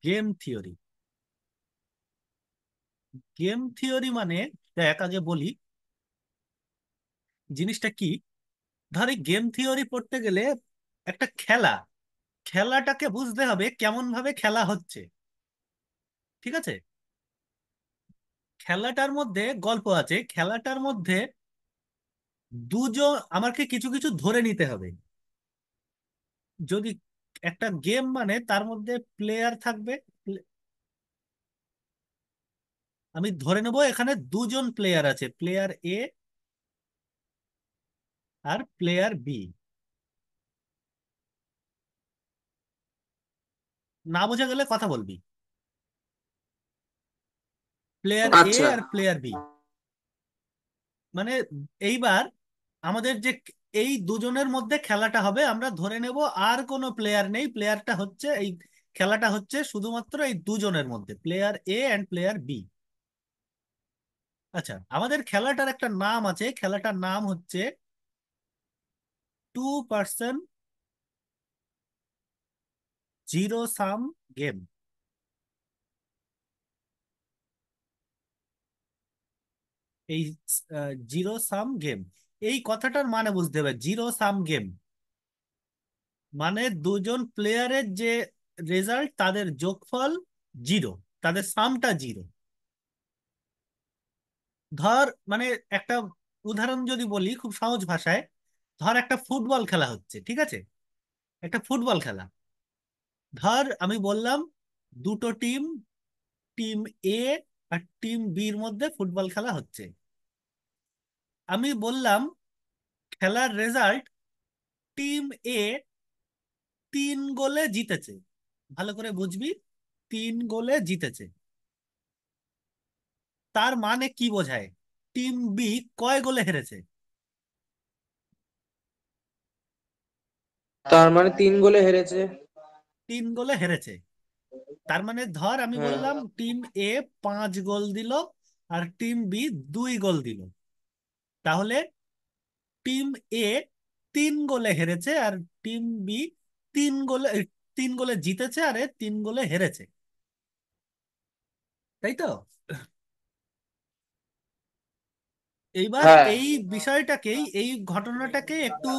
Game theory. Game theory মানে, দেখ আগে বলি জিনিসটা কি। ধর গেম থিওরি পড়তে গেলে একটা খেলাটাকে বুঝতে হবে কেমন ভাবে খেলা হচ্ছে। ঠিক আছে, খেলাটার মধ্যে গল্প আছে, খেলাটার মধ্যে দুজন আমাকে কিছু কিছু ধরে নিতে হবে। যদি একটা গেম মানে তার মধ্যে প্লেয়ার থাকবে, আমি ধরে নেব এখানে দুজন প্লেয়ার আছে, প্লেয়ার এ আর প্লেয়ার বি। না বোঝা গেলে কথা বলবি। প্লেয়ার এ আচ্ছা। আর প্লেয়ার বি মানে, এইবার আমাদের যে এই দুজনের মধ্যে খেলাটা হবে, আমরা ধরে নেব আর কোনো প্লেয়ার নেই, প্লেয়ারটা হচ্ছে এই, খেলাটা হচ্ছে শুধুমাত্র এই দুজনের মধ্যে, player A and player B. আচ্ছা, আমাদের খেলাটার একটা নাম আছে, খেলাটার নাম হচ্ছে two person zero sum game. এই জিরো সাম গেম, এই কথাটার মানে বুঝতে হবে। জিরো সাম গেম মানে দুজন প্লেয়ারের যে রেজাল্ট, তাদের যোগফল জিরো, তাদের সামটা জিরো। ধর মানে একটা উদাহরণ যদি বলি খুব সহজ ভাষায়, ধর একটা ফুটবল খেলা হচ্ছে, ঠিক আছে, একটা ফুটবল খেলা। ধর আমি বললাম দুটো টিম, টিম এ আর টিম বির মধ্যে ফুটবল খেলা হচ্ছে। আমি বললাম খেলার রেজাল্ট, টিম এ 3 গোলে জিতেছে। ভালো করে বুঝবি, 3 গোলে জিতেছে। তার মানে কি বোঝায়? টিম বি কয় গোলে হেরেছে? তার মানে 3 গোলে হেরেছে। 3 গোলে হেরেছে। তার মানে ধর আমি হ্যাঁ। বললাম টিম এ 5 গোল দিল আর টিম বি 2 গোল দিল, তাহলে টিম এ 3 গোলে হেরেছে আর টিম বি 3 গোলে জিতেছে আর 3 গোলে হেরেছে। তাই তো? এইবার হ্যাঁ। এই বিষয়টাকেই, এই ঘটনাটাকে একটু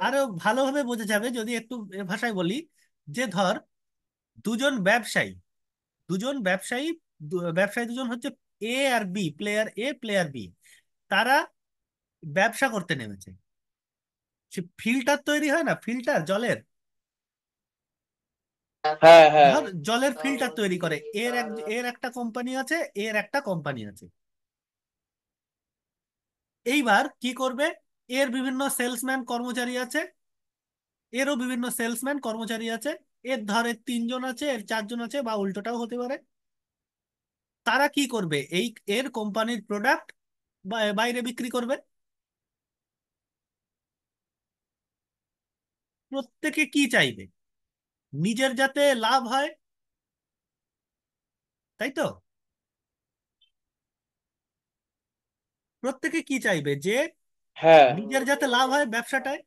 আরো ভালোভাবে বোঝা যাবে যদি একটু এ ভাষায় বলি, যে ধর দুজন ব্যবসায়ী, দুজন ব্যবসায়ী ব্যবসায়ী দুজন হচ্ছে এ আর B, player A player B, তারা ব্যবসা করতে নেমেছে। সে ফিল্টার তৈরি হয় না, ফিল্টার জলের, হ্যাঁ। হ্যাঁ। ধর জলের ফিল্টার তৈরি করে, এর একটা কোম্পানি আছে, এর একটা কোম্পানি আছে। এইবার কি করবে, এর বিভিন্ন সেলসম্যান কর্মচারী আছে, এরও বিভিন্ন সেলসম্যান কর্মচারী আছে, এর ধরে 3 জন আছে, এর 4 জন আছে, বা উল্টোটাও হতে পারে। তারা কি করবে, এই এর কোম্পানির প্রোডাক্ট বাইরে বিক্রি করবে। প্রত্যেকে কি চাইবে? নিজের যাতে লাভ হয়, তাই তো? প্রত্যেকে কি চাইবে, যে হ্যাঁ। নিজের যাতে লাভ হয় ব্যবসাটায়।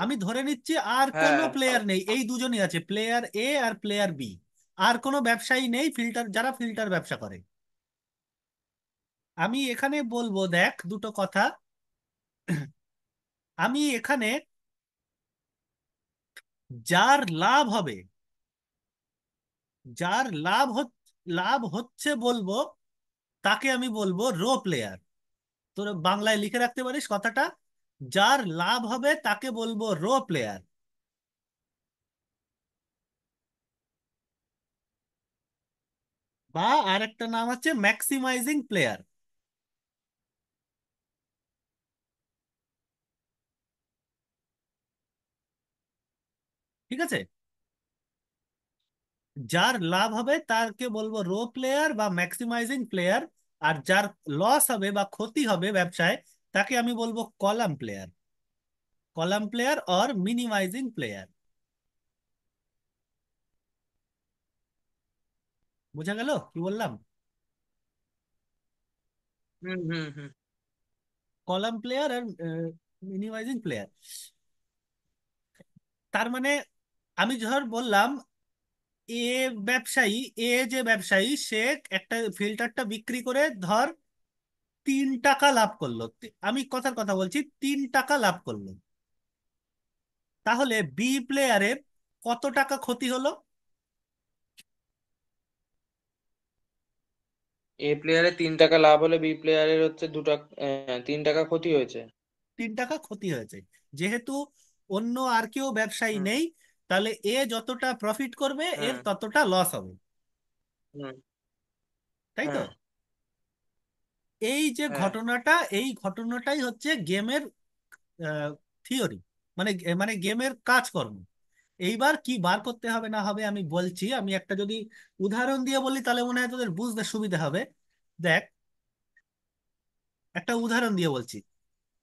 আমি ধরে নিচ্ছি আর কোনো হ্যাঁ। প্লেয়ার নেই, এই দুজনই আছে, প্লেয়ার এ আর প্লেয়ার বি। আর কোনো ব্যবসায়ী নেই ফিল্টার, যারা ফিল্টার ব্যবসা করে। আমি এখানে বলবো দেখ দুটো কথা। আমি এখানে যার লাভ হবে, যার লাভ হচ্ছে বলবো, তাকে আমি বলবো রো প্লেয়ার। তোর বাংলায় লিখে রাখতে পারিস কথাটা, যার লাভ হবে তাকে বলবো রো প্লেয়ার। বা আর একটা নাম আছে ম্যাক্সিমাইজিং প্লেয়ার। ঠিক আছে, যার লাভ হবে তাকে বলবো রো প্লেয়ার বা ম্যাক্সিমাইজিং প্লেয়ার। আর যার লস হবে বা ক্ষতি হবে ব্যবসায়, তাকে আমি বলবো column player, column player or minimising player. বোঝা গেল কি বললাম? হুম হুম হুম। কলাম প্লেয়ার আর মিনিমাইজিং প্লেয়ার। তার মানে আমি ধর বললাম এ ব্যবসায়ী, এ যে ব্যবসায়ী সে একটা ফিল্টারটা বিক্রি করে ধর 3 টাকা লাভ করলো। আমি কথার কথা বলছি, 3 টাকা লাভ করলো। তাহলে বি প্লেয়ারের কত টাকা ক্ষতি হলো? এ প্লেয়ারের 3 টাকা লাভ হলে বি প্লেয়ারের হচ্ছে 2 টাকা, 3 টাকা ক্ষতি হয়েছে। 3 টাকা ক্ষতি হয়েছে। যেহেতু অন্য আর কেউ ব্যবসায়ী হুম নেই, তাহলে এ যতটা প্রফিট করবে এর হুম ততটা লস হবে। হুম। তাই তো? হ্যাঁ এই যে হ্যাঁ ঘটনাটা, এই ঘটনাটাই হচ্ছে গেমের থিওরি, মানে মানে গেমের কাজকর্ম। এইবার কি বার করতে হবে না হবে আমি বলছি। আমি একটা যদি উদাহরণ দিয়ে বলি তাহলে মনে হয় তোদের বুঝতে সুবিধা হবে। দেখ, একটা উদাহরণ দিয়ে বলছি,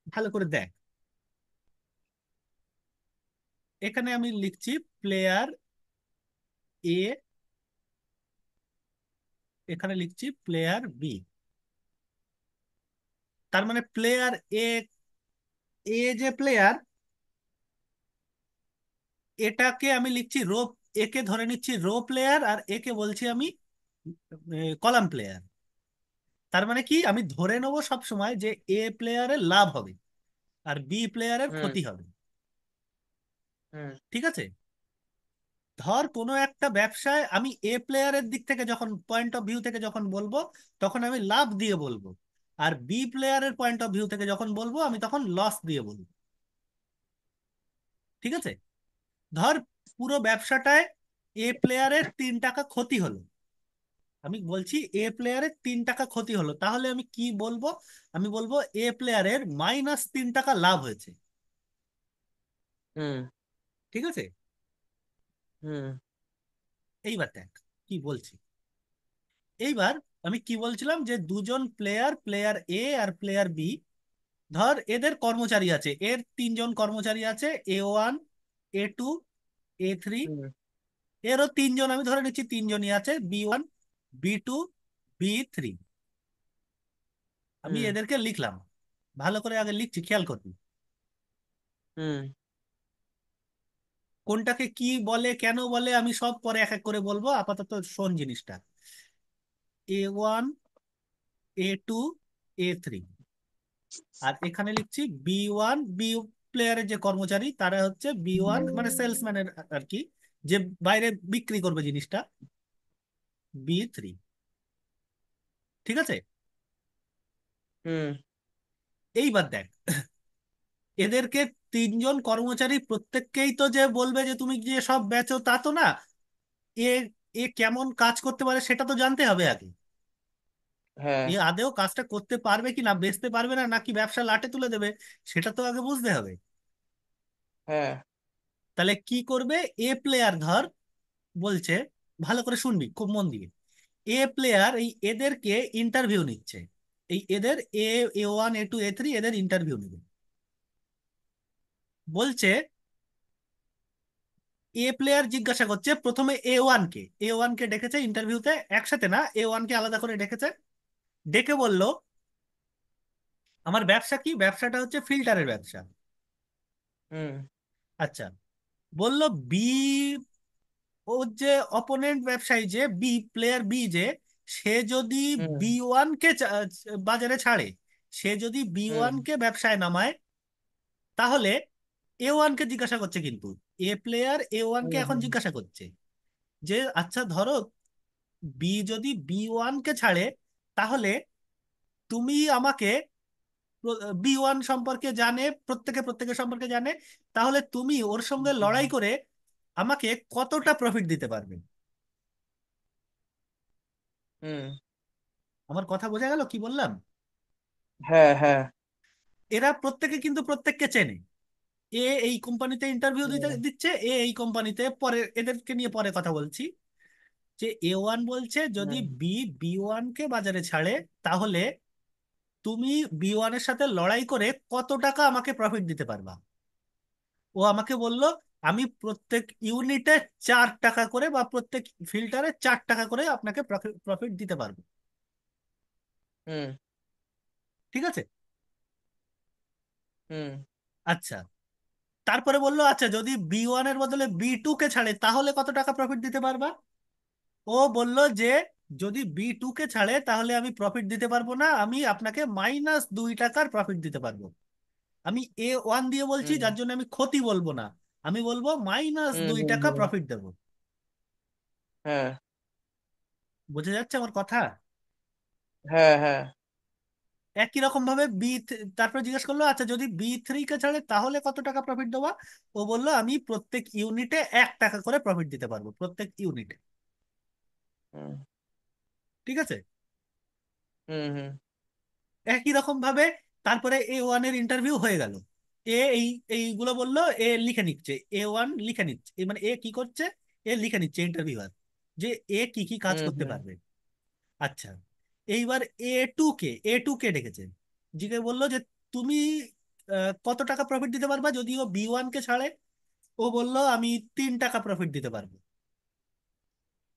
ভালো করে দেখ। এখানে আমি লিখছি প্লেয়ার এ, এখানে লিখছি প্লেয়ার বি। তার মানে প্লেয়ার এ, এ যে প্লেয়ার, এটাকে আমি লিখছি রো, একে ধরে নিচ্ছি রো প্লেয়ার আর একে বলছি আমি কলাম প্লেয়ার। তার মানে কি, আমি ধরে নেবো সব সময় যে এ প্লেয়ারের লাভ হবে আর বি প্লেয়ারের হুম ক্ষতি হবে। হুম ঠিক আছে? ধর কোনো একটা ব্যবসায় আমি এ প্লেয়ারের দিক থেকে যখন পয়েন্ট অফ ভিউ থেকে যখন বলবো তখন আমি লাভ দিয়ে বলবো, আর বি প্লেয়ারের পয়েন্ট অফ ভিউ থেকে যখন বলবো আমি তখন লস দিয়ে বলবো। ঠিক আছে? ধর পুরো ব্যবসাটায় এ প্লেয়ারের 3 টাকা ক্ষতি হলো। আমি বলছি এ প্লেয়ারের 3 টাকা ক্ষতি হলো, তাহলে আমি কি বলবো? আমি বলবো এ প্লেয়ারের -3 টাকা লাভ হয়েছে। হুম ঠিক আছে? হুম এইবার দেখ কি বলছি। এইবার আমি কি বলছিলাম যে দুজন প্লেয়ার, প্লেয়ার এ আর প্লেয়ার বি, ধর এদের কর্মচারী আছে, এর 3জন কর্মচারী আছে, A1, A2, A3। হুম এরও 3জন, আমি ধরে নিচ্ছি 3জনই আছে, B1, B2, B3। আমি হুম এদেরকে লিখলাম, ভালো করে আগে লিখছি, খেয়াল করবি হুম কোনটাকে কি বলে কেন বলে আমি সব পরে এক এক করে বলবো, আপাতত শোন জিনিসটা। A1, A2, A3। আর এখানে লিখছি B1, বি প্লেয়ারের যে কর্মচারী তারা হচ্ছে B1, মানে সেলসম্যানের আর কি, যে বাইরে বিক্রি করবে জিনিসটা, B3। ঠিক আছে? হুম এইবার দেখ, এদেরকে 3জন কর্মচারী প্রত্যেককেই তো যে বলবে যে তুমি যে সব বেচো তা তো না। এ, এ কেমন কাজ করতে পারে সেটা তো জানতে হবে আগে। হ্যাঁ এ আদেও কাজটা করতে পারবে কি না, বেচতে পারবে না নাকি ব্যবসা লাটে তুলে দেবে, সেটা তো আগে বুঝতে হবে। হ্যাঁ তাহলে কি করবে এ প্লেয়ার, ধর বলছে, ভালো করে শুনবি খুব মন দিয়ে। এ প্লেয়ার এই এদেরকে ইন্টারভিউ নিচ্ছে, এই এদের A1, A2, A3 এদের ইন্টারভিউ নেবে। বলছে এ প্লেয়ার জিজ্ঞাসা করছে প্রথমে A1 কে ডেকেছে ইন্টারভিউতে, একসাথে না, A1 কে আলাদা করে ডেকেছে। ডেকে বলল আমার ব্যবসা কি, ব্যবসাটা হচ্ছে ফিল্টারের ব্যবসা। হুম আচ্ছা, বলল বি, ও যে অপোনেন্ট ব্যবসায়ী যে বি প্লেয়ার বি যে, সে যদি হুম B1 কে বাজারে ছাড়ে, সে যদি বি হুম ওয়ান কে ব্যবসায় নামায়, তাহলে A1 কে জিজ্ঞাসা করছে, কিন্তু এ প্লেয়ার A1 কে হুম এখন হুম জিজ্ঞাসা করছে যে আচ্ছা ধরো বি যদি B1 কে ছাড়ে, তাহলে তুমি আমাকে, B1 সম্পর্কে জানে, প্রত্যেকে প্রত্যেকের সম্পর্কে জানে, তাহলে তুমি ওর সঙ্গে লড়াই করে আমাকে কতটা প্রফিট দিতে পারবে? হুম। আমার কথা বোঝা গেল কি বললাম? হ্যাঁ হ্যাঁ। এরা প্রত্যেকে কিন্তু প্রত্যেককে চেনে। এ এই কোম্পানিতে ইন্টারভিউ দিতে হুম দিচ্ছে, এ এই কোম্পানিতে, পরে এদেরকে নিয়ে পরে কথা বলছি, যে A1 বলছে যদি হুম B1 কে বাজারে ছাড়ে, তাহলে তুমি B1-এর সাথে লড়াই করে কত টাকা আমাকে প্রফিট দিতে পারবা? ও আমাকে বলল আমি প্রত্যেক ইউনিটে 4 টাকা করে বা প্রত্যেক ফিল্টারে 4 টাকা করে আপনাকে প্রফিট দিতে পারবো। হুম ঠিক আছে? হুম আচ্ছা, তারপরে বললো আচ্ছা যদি বি 1 এর বদলে বি 2 কে ছাড়ে তাহলে কত টাকা প্রফিট দিতে পারবা? ও বলল যে যদি বি 2 কে ছাড়ে তাহলে আমি প্রফিট দিতে পারবো না, আমি আপনাকে -2 টাকার প্রফিট দিতে পারবো। আমি A1 দিয়ে বলছি হুম যার জন্য আমি ক্ষতি বলবো না, আমি বলবো মাইনাস হুম দুই হুম টাকা হুম। প্রফিট দেবো। হ্যাঁ বোঝা যাচ্ছে আমার কথা? হ্যাঁ হ্যাঁ। একই রকম ভাবে তারপরে জিজ্ঞেস করলো আচ্ছা যদি বি 3 কে ছাড়ে তাহলে কত টাকা প্রফিট দেবো? ও বললো আমি প্রত্যেক ইউনিটে 1 টাকা করে প্রফিট দিতে পারবো, প্রত্যেক ইউনিটে। হুম ঠিক আছে? হুম হুম একই রকম ভাবে তারপরে A1 এর ইন্টারভিউ হয়ে গেল। এই এইগুলো বললো, এ লিখে নিচ্ছে, A1 লিখে নিচ্ছে, মানে এ কি করছে, এ লিখে নিচ্ছে ইন্টারভিউয়ার যে এ কি কি কাজ হুম করতে হুম পারবে। আচ্ছা, এইবার এ টু কে ডেকেছে, জিকে বললো যে তুমি কত টাকা প্রফিট দিতে পারবা যদি ও বি 1 কে ছাড়ে? ও বললো আমি 3 টাকা প্রফিট দিতে পারবো।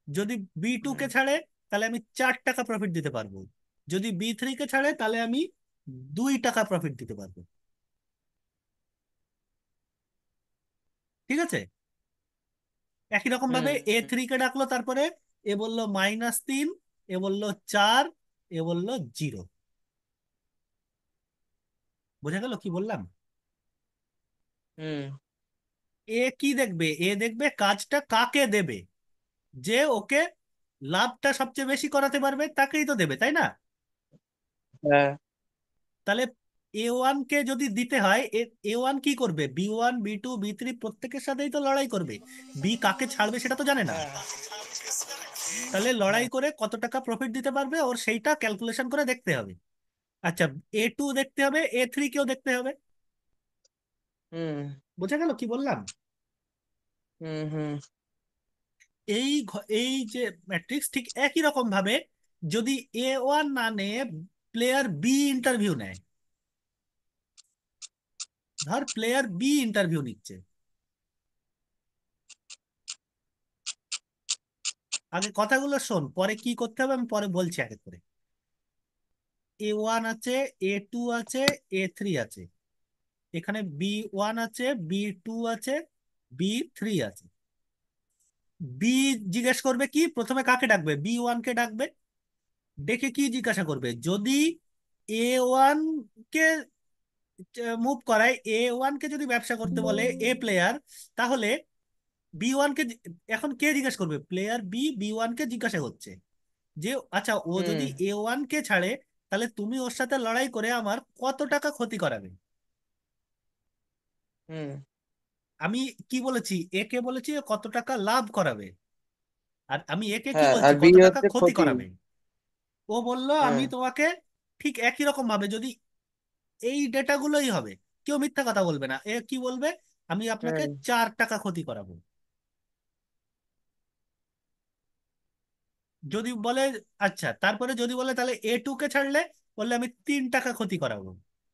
যদি বি 2 হুম কে ছাড়ে তাহলে আমি 4 টাকা প্রফিট দিতে পারবো। যদি বি 3 কে ছাড়ে তাহলে আমি 2 টাকা প্রফিট দিতে পারবো। ঠিক আছে? একই রকম হুম ভাবে A3 কে ডাকলো, তারপরে এ বললো -3, এ বললো 4, এ বললো 0। বোঝা গেল কি বললাম? হুম। এ কি দেখবে, এ দেখবে কাজটা কাকে দেবে, যে ওকে লাভটা সবচেয়ে বেশি করাতে পারবে তাকেই তো দেবে, তাই না? হ্যাঁ তাহলে A1 কে যদি দিতে হয়, A1 কি করবে, বি 1 বি 2 বি 3 প্রত্যেকের সাথেই তো লড়াই করবে, বি কাকে ছাড়বে সেটা তো জানে না। হ্যাঁ তাহলে লড়াই হ্যাঁ। করে কত টাকা প্রফিট দিতে পারবে ওর সেইটা ক্যালকুলেশন করে দেখতে হবে। আচ্ছা, A2 দেখতে হবে, A3 কেও দেখতে হবে। হুম বোঝা গেল কি বললাম? হুম হুম এই যে ম্যাট্রিক্স ঠিক একই রকম ভাবে যদি A1 না নিয়ে প্লেয়ার বি ইন্টারভিউ নেয়, ধর প্লেয়ার বি ইন্টারভিউ নিচ্ছে, আগে কথাগুলো শোন, পরে কি করতে হবে আমি পরে বলছি আগে করে। A1 আছে, A2 আছে, A3 আছে, এখানে বি 1 আছে, বি 2 আছে, বি 3 আছে। বি জিজ্ঞেস করবে কি, প্রথমে কাকে ডাকবে, বি 1 কে ডাকবে, ডেকে কি জিজ্ঞাসা করবে, যদি A1 কে মুভ করায়, A1 কে যদি ব্যবসা করতে বলে এ প্লেয়ার, তাহলে বি 1 কে এখন কে জিজ্ঞেস করবে, প্লেয়ার বি 1 কে জিজ্ঞাসা করছে যে আচ্ছা ও যদি হুম A1 কে ছাড়ে তাহলে তুমি ওর সাথে লড়াই করে আমার কত টাকা ক্ষতি করাবে। হুম। আমি কি বলেছি, একে বলেছি ও কত টাকা লাভ করাবে, আর আমি একে কি হ্যাঁ বলছি আর বি কত টাকা হচ্ছে ক্ষতি ক্ষতি। করাবে। ও বলল আমি হ্যাঁ তোমাকে ঠিক একই রকম ভাবে যদি এই ডেটাগুলোই হবে, কেউ মিথ্যা কথা বলবে না, এ কি বলবে, আমি আপনাকে হ্যাঁ 4 টাকা ক্ষতি করাবো। যদি বলে আচ্ছা, তারপরে যদি বলে তাহলে A2 কে ছাড়লে, বললে আমি 3 টাকা ক্ষতি করাবো।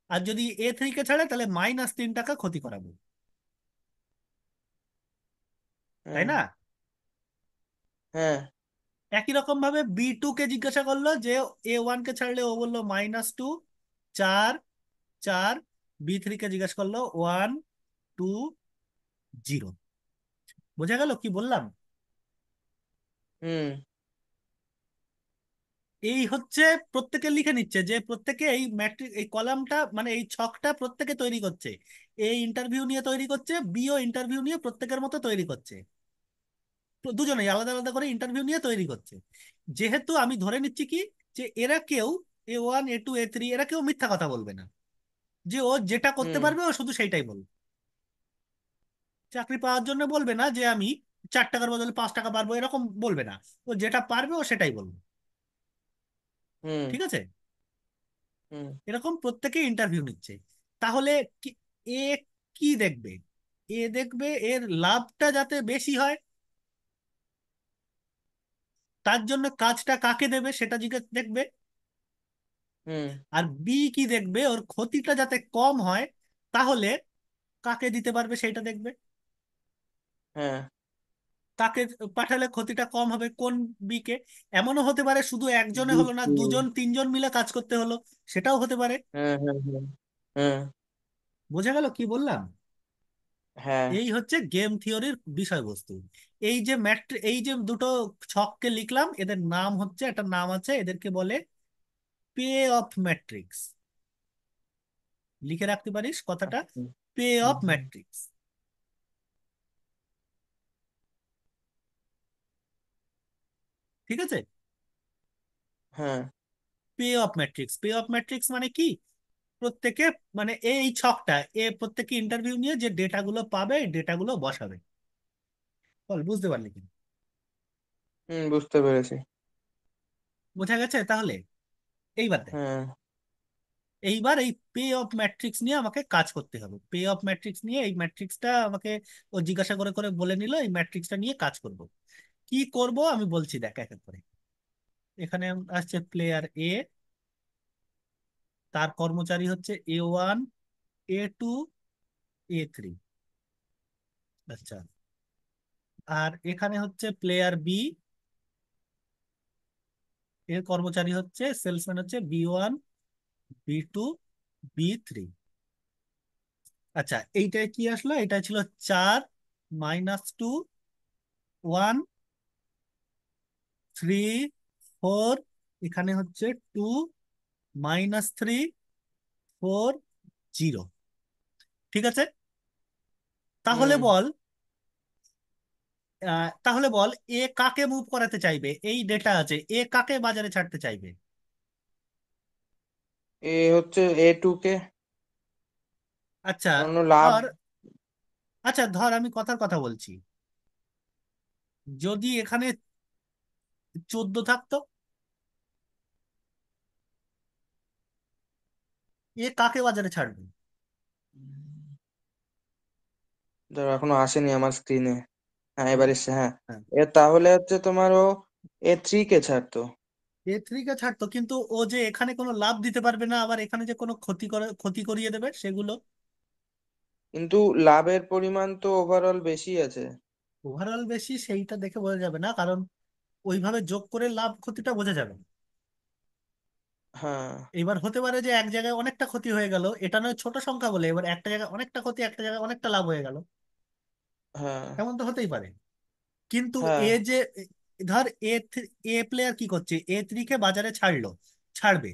আর যদি A3 কে ছাড়ে তাহলে -3 টাকা ক্ষতি করাবো। তাই হ্যাঁ না? হ্যাঁ একই রকম ভাবে বি 2 কে জিজ্ঞাসা করলো যে A1 কে ছাড়লে, ও বললো -2, 4, 4। বি 3 কে জিজ্ঞাসা করলো 1, 2, 0। বোঝা গেল কি বললাম? হুম এই হচ্ছে, প্রত্যেকে লিখে নিচ্ছে যে প্রত্যেকে এই ম্যাট্রিক এই কলামটা মানে এই ছকটা প্রত্যেকে তৈরি করছে, এ ইন্টারভিউ নিয়ে তৈরি করছে, বিও ইন্টারভিউ নিয়ে প্রত্যেকের মতো তৈরি করছে, তো দুজনেই আলাদা আলাদা করে ইন্টারভিউ নিয়ে তৈরি করছে। যেহেতু আমি ধরে নিচ্ছি কি, যে এরা কেউ A1 A2 A3 এরা কেউ মিথ্যা কথা বলবে না, যে ও যেটা করতে হুম পারবে ও শুধু সেইটাই বলবে। চাকরি পাওয়ার জন্য বলবে না যে আমি 4 টাকার বদলে 5 টাকা পারবো, এরকম বলবে না। ও যেটা পারবে ও সেটাই বলবে। হুম ঠিক আছে? হুম এরকম প্রত্যেকে ইন্টারভিউ নিচ্ছে। তাহলে এ কি দেখবে, এ দেখবে এর লাভটা যাতে বেশি হয়, তার জন্য কাজটা কাকে দেবে সেটা জিজ্ঞেস দেখবে। হুম। আর বি কি দেখবে, ওর ক্ষতিটা যাতে কম হয়, তাহলে কাকে দিতে পারবে সেটা দেখবে। হ্যাঁ তাকে পাঠালে ক্ষতিটা কম হবে কোন বিকে। এমনও হতে পারে শুধু একজনে হলো না, বুঝছি। দুজন তিনজন মিলে কাজ করতে হলো, সেটাও হতে পারে। হ্যাঁ হ্যাঁ হ্যাঁ হ্যাঁ। বোঝা গেল কি বললাম? হ্যাঁ। এই হচ্ছে গেম থিওরির বিষয়বস্তু। এই যে দুটো ছককে লিখলাম, এদের নাম হচ্ছে, একটা নাম আছে, এদেরকে বলে পে অফ ম্যাট্রিক্স। লিখে রাখতে পারিস কথাটা, আচ্ছা। Pay hmm of hmm. Matrix. ঠিক আছে? হ্যাঁ। Pay off matrix, pay off matrix মানে কি? প্রত্যেকে, মানে এই ছকটা, প্রত্যেকে ইন্টারভিউ নিয়ে যে ডেটাগুলো পাবে, এই ডেটাগুলো বসাবে। বল, বুঝতে পারলি কি? হুম, বুঝতে পেরেছি। বোঝা গেছে তাহলে? এইবার দেখ, হ্যাঁ। এইবার এই পে অফ ম্যাট্রিক্স নিয়ে আমাকে কাজ করতে হবে। পে অফ ম্যাট্রিক্স নিয়ে, এই ম্যাট্রিক্সটা আমাকে ও জিজ্ঞাসা করে করে বলে নিল, এই ম্যাট্রিক্সটা নিয়ে কাজ করব। কি করব আমি বলছি, দেখ এক এক করে। এখানে আসছে প্লেয়ার এ, তার কর্মচারী হচ্ছে A1, A2, A3। আচ্ছা। আর এখানে হচ্ছে প্লেয়ার বি, এর কর্মচারী হচ্ছে, সেলসম্যান হচ্ছে B1, B2, B3। আচ্ছা, এইটায় কি আসলো? এটা ছিল 4, -2, 1, 3, 4। এখানে হচ্ছে 2, -3, 4, 0। ঠিক আছে? তাহলে হুম। বল, তাহলে বল, এ কাকে মুভ করাতে চাইবে? এই ডেটা আছে, এ কাকে বাজারে ছাড়তে চাইবে? এ হচ্ছে A2 কে। আচ্ছা, অন্য লাভ। ধর, আচ্ছা ধর আমি কথার কথা বলছি, যদি এখানে 14 থাকতো, এ কাকে বাজারে ছাড়বে? ধরো এখনো আসেনি আমার স্ক্রিনে। হ্যাঁ, হুম, এবার এসছে, হ্যাঁ। হ্যাঁ। এ তাহলে হচ্ছে তোমার ও A3 কে ছাড়তো। A3 কে ছাড়তো, কিন্তু ও যে এখানে কোনো লাভ দিতে পারবে না, আবার এখানে যে কোনো ক্ষতি করিয়ে দেবে সেগুলো। কিন্তু লাভের পরিমাণ তো ওভারঅল বেশি আছে। ওভারঅল বেশি, সেইটা দেখে বোঝা যাবে না, কারণ ওইভাবে যোগ করে লাভ ক্ষতিটা বোঝা যাবে না। হ্যাঁ। এবার হতে পারে যে এক জায়গায় অনেকটা ক্ষতি হয়ে গেল, এটা নয় ছোট সংখ্যা বলে, এবার একটা জায়গায় অনেকটা ক্ষতি, একটা জায়গায় অনেকটা লাভ হয়ে গেল। হ্যাঁ। এমন তো হতেই পারে। কিন্তু হ্যাঁ। এ যে, ধর এ প্লেয়ার কি করছে, A3 কে বাজারে ছাড়লো, ছাড়বে,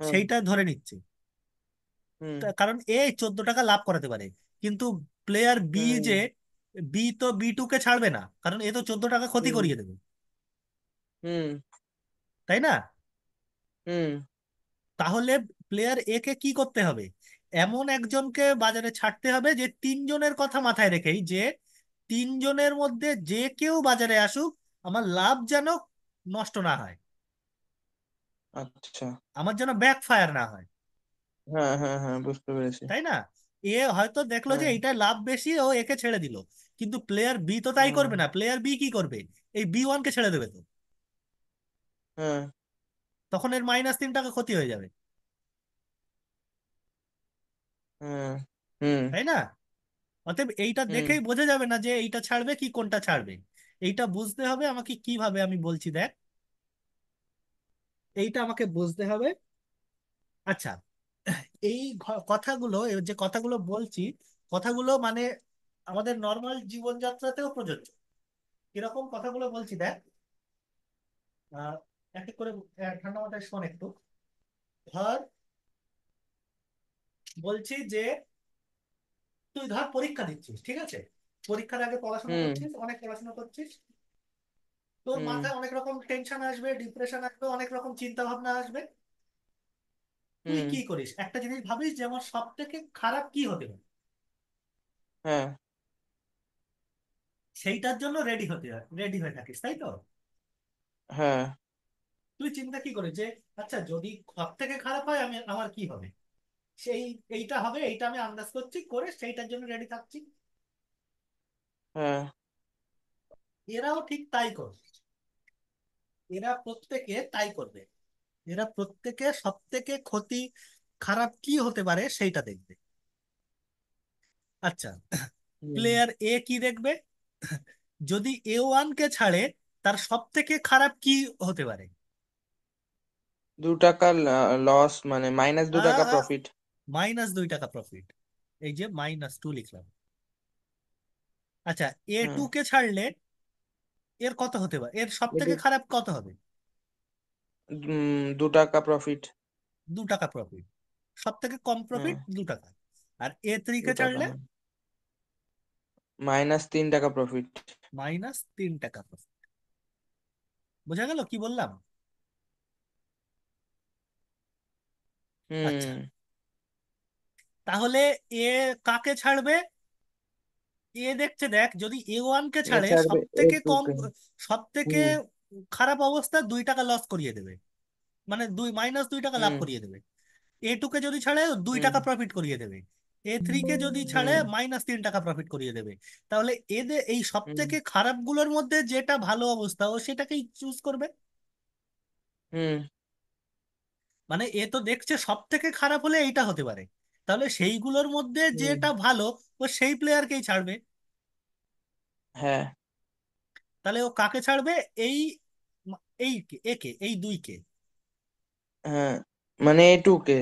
হুম সেইটা ধরে নিচ্ছে। হুম কারণ এ 14 টাকা লাভ করাতে পারে, কিন্তু প্লেয়ার বি হুম যে, বি তো B2 কে ছাড়বে না, কারণ এ তো 14 টাকা ক্ষতি হুম করিয়ে দেবে। হুম তাই না? হুম তাহলে প্লেয়ার এ কে কি করতে হবে? এমন একজনকে বাজারে ছাড়তে হবে যে তিনজনের কথা মাথায় রেখেই, যে তিনজনের মধ্যে যে কেউ বাজারে আসুক, আমার লাভ যেন নষ্ট না হয়, আচ্ছা। আমার যেন ব্যাক ফায়ার না হয়। হ্যাঁ হ্যাঁ হ্যাঁ, বুঝতে পেরেছি। তাই না? এ হয়তো দেখলো যে হ্যাঁ। এইটা লাভ বেশি, ও একে ছেড়ে দিল, কিন্তু প্লেয়ার বি তো তাই হুম। করবে না। প্লেয়ার বি কি করবে? এই B1 কে ছেড়ে দেবে তো, হ্যাঁ। তখন এর -3 টাকা ক্ষতি হয়ে যাবে। হ্যাঁ। হুম তাই না? অতএব এইটা হুম দেখেই বোঝা যাবে না যে এইটা ছাড়বে কি কোনটা ছাড়বে। এইটা বুঝতে হবে আমাকে, কিভাবে আমি বলছি দেখ, এইটা আমাকে বুঝতে হবে। আচ্ছা, এই কথাগুলো, এই যে কথাগুলো বলছি, কথাগুলো মানে আমাদের নর্মাল জীবনযাত্রাতেও প্রযোজ্য। কিরকম কথাগুলো বলছি দেখ, আহ এক এক করে, ঠান্ডা মাথায় শোন একটু। ধর, বলছি যে তুই ধর পরীক্ষা দিচ্ছিস, ঠিক আছে? পরীক্ষার আগে পড়াশোনা হুম করছিস, অনেক পড়াশোনা করছিস, তোর হুম মাথায় অনেক রকম টেনশন আসবে, ডিপ্রেশন আসবে, অনেক রকম চিন্তা ভাবনা আসবে। তুই হুম। কি করিস? একটা জিনিস ভাবিস যে আমার সব থেকে খারাপ কি হতে পারে, হ্যাঁ। সেইটার জন্য রেডি হয়ে থাকিস, তাই তো? হ্যাঁ। তুই চিন্তা কি করে যে, আচ্ছা যদি সব থেকে খারাপ হয়, আমি আমার কি হবে, সেই, এইটা হবে, এইটা আমি আন্দাজ করছি, করে সেইটার জন্য রেডি থাকছি। হ্যাঁ। এরাও ঠিক তাই করবে, এরা প্রত্যেকে তাই করবে। এরা প্রত্যেকে সব থেকে খারাপ কি হতে পারে সেইটা দেখবে। আচ্ছা, হুম। প্লেয়ার এ কি দেখবে? যদি A1 কে ছাড়ে, তার সব থেকে খারাপ কি হতে পারে? 2 টাকা লস, মানে -2 টাকা প্রফিট। -2 টাকা প্রফিট। এই যে -2 লিখলাম। আচ্ছা, এ টু হ্যাঁ, কে ছাড়লে এর কত হতে পারে, এর সব থেকে এটু খারাপ কত হবে? 2 টাকা প্রফিট। 2 টাকা প্রফিট, সব থেকে কম হ্যাঁ, প্রফিট 2 টাকা। আর এ 3 কে 2 টাকা, ছাড়লে -3 টাকা প্রফিট। -3 টাকা প্রফিট। বোঝা গেল কি বললাম? আচ্ছা, হুম। তাহলে এ কাকে ছাড়বে? এ দেখছে, দেখ যদি A1 কে এ ছাড়ে ছাড়বে সব থেকে কম, A2 কে। সব থেকে হুম। খারাপ অবস্থা 2 টাকা লস করিয়ে দেবে, মানে -2 টাকা লাভ হুম। করিয়ে দেবে। এ টু কে যদি ছাড়ে দুই হুম। টাকা প্রফিট করিয়ে দেবে। এ 3 কে যদি ছাড়ে হুম। -3 টাকা প্রফিট করিয়ে দেবে। তাহলে এদের এই সব হুম। থেকে খারাপ গুলোর মধ্যে যেটা ভালো অবস্থা ও সেটাকেই চুজ করবে। হুম। মানে এ তো দেখছে সব থেকে খারাপ হলে এইটা হতে পারে, তাহলে সেইগুলোর মধ্যে হুম। যেটা ভালো ও সেই প্লেয়ারকেই ছাড়বে। হ্যাঁ। তাহলে ও কাকে ছাড়বে? এই একে, এই 2 কে। হ্যাঁ, মানে A2 কে।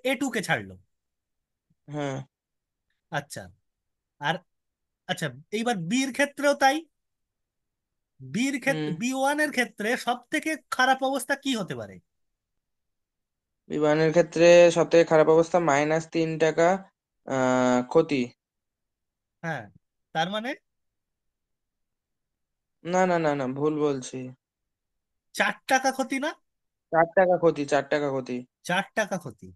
এ 2 কে ছাড়লো। হ্যাঁ। আচ্ছা, আর আচ্ছা, এইবার বির ক্ষেত্রেও তাই। বির হুম। ক্ষেত্রে B1 এর ক্ষেত্রে সব থেকে খারাপ অবস্থা কি হতে পারে? বিমানের ক্ষেত্রে সব থেকে খারাপ অবস্থা, -3 টাকা ক্ষতি। হ্যাঁ, তার মানে না, না, না, না, ভুল বলছি। 4 টাকা ক্ষতি না? 4 টাকা ক্ষতি, 4 টাকা ক্ষতি। 4 টাকা ক্ষতি।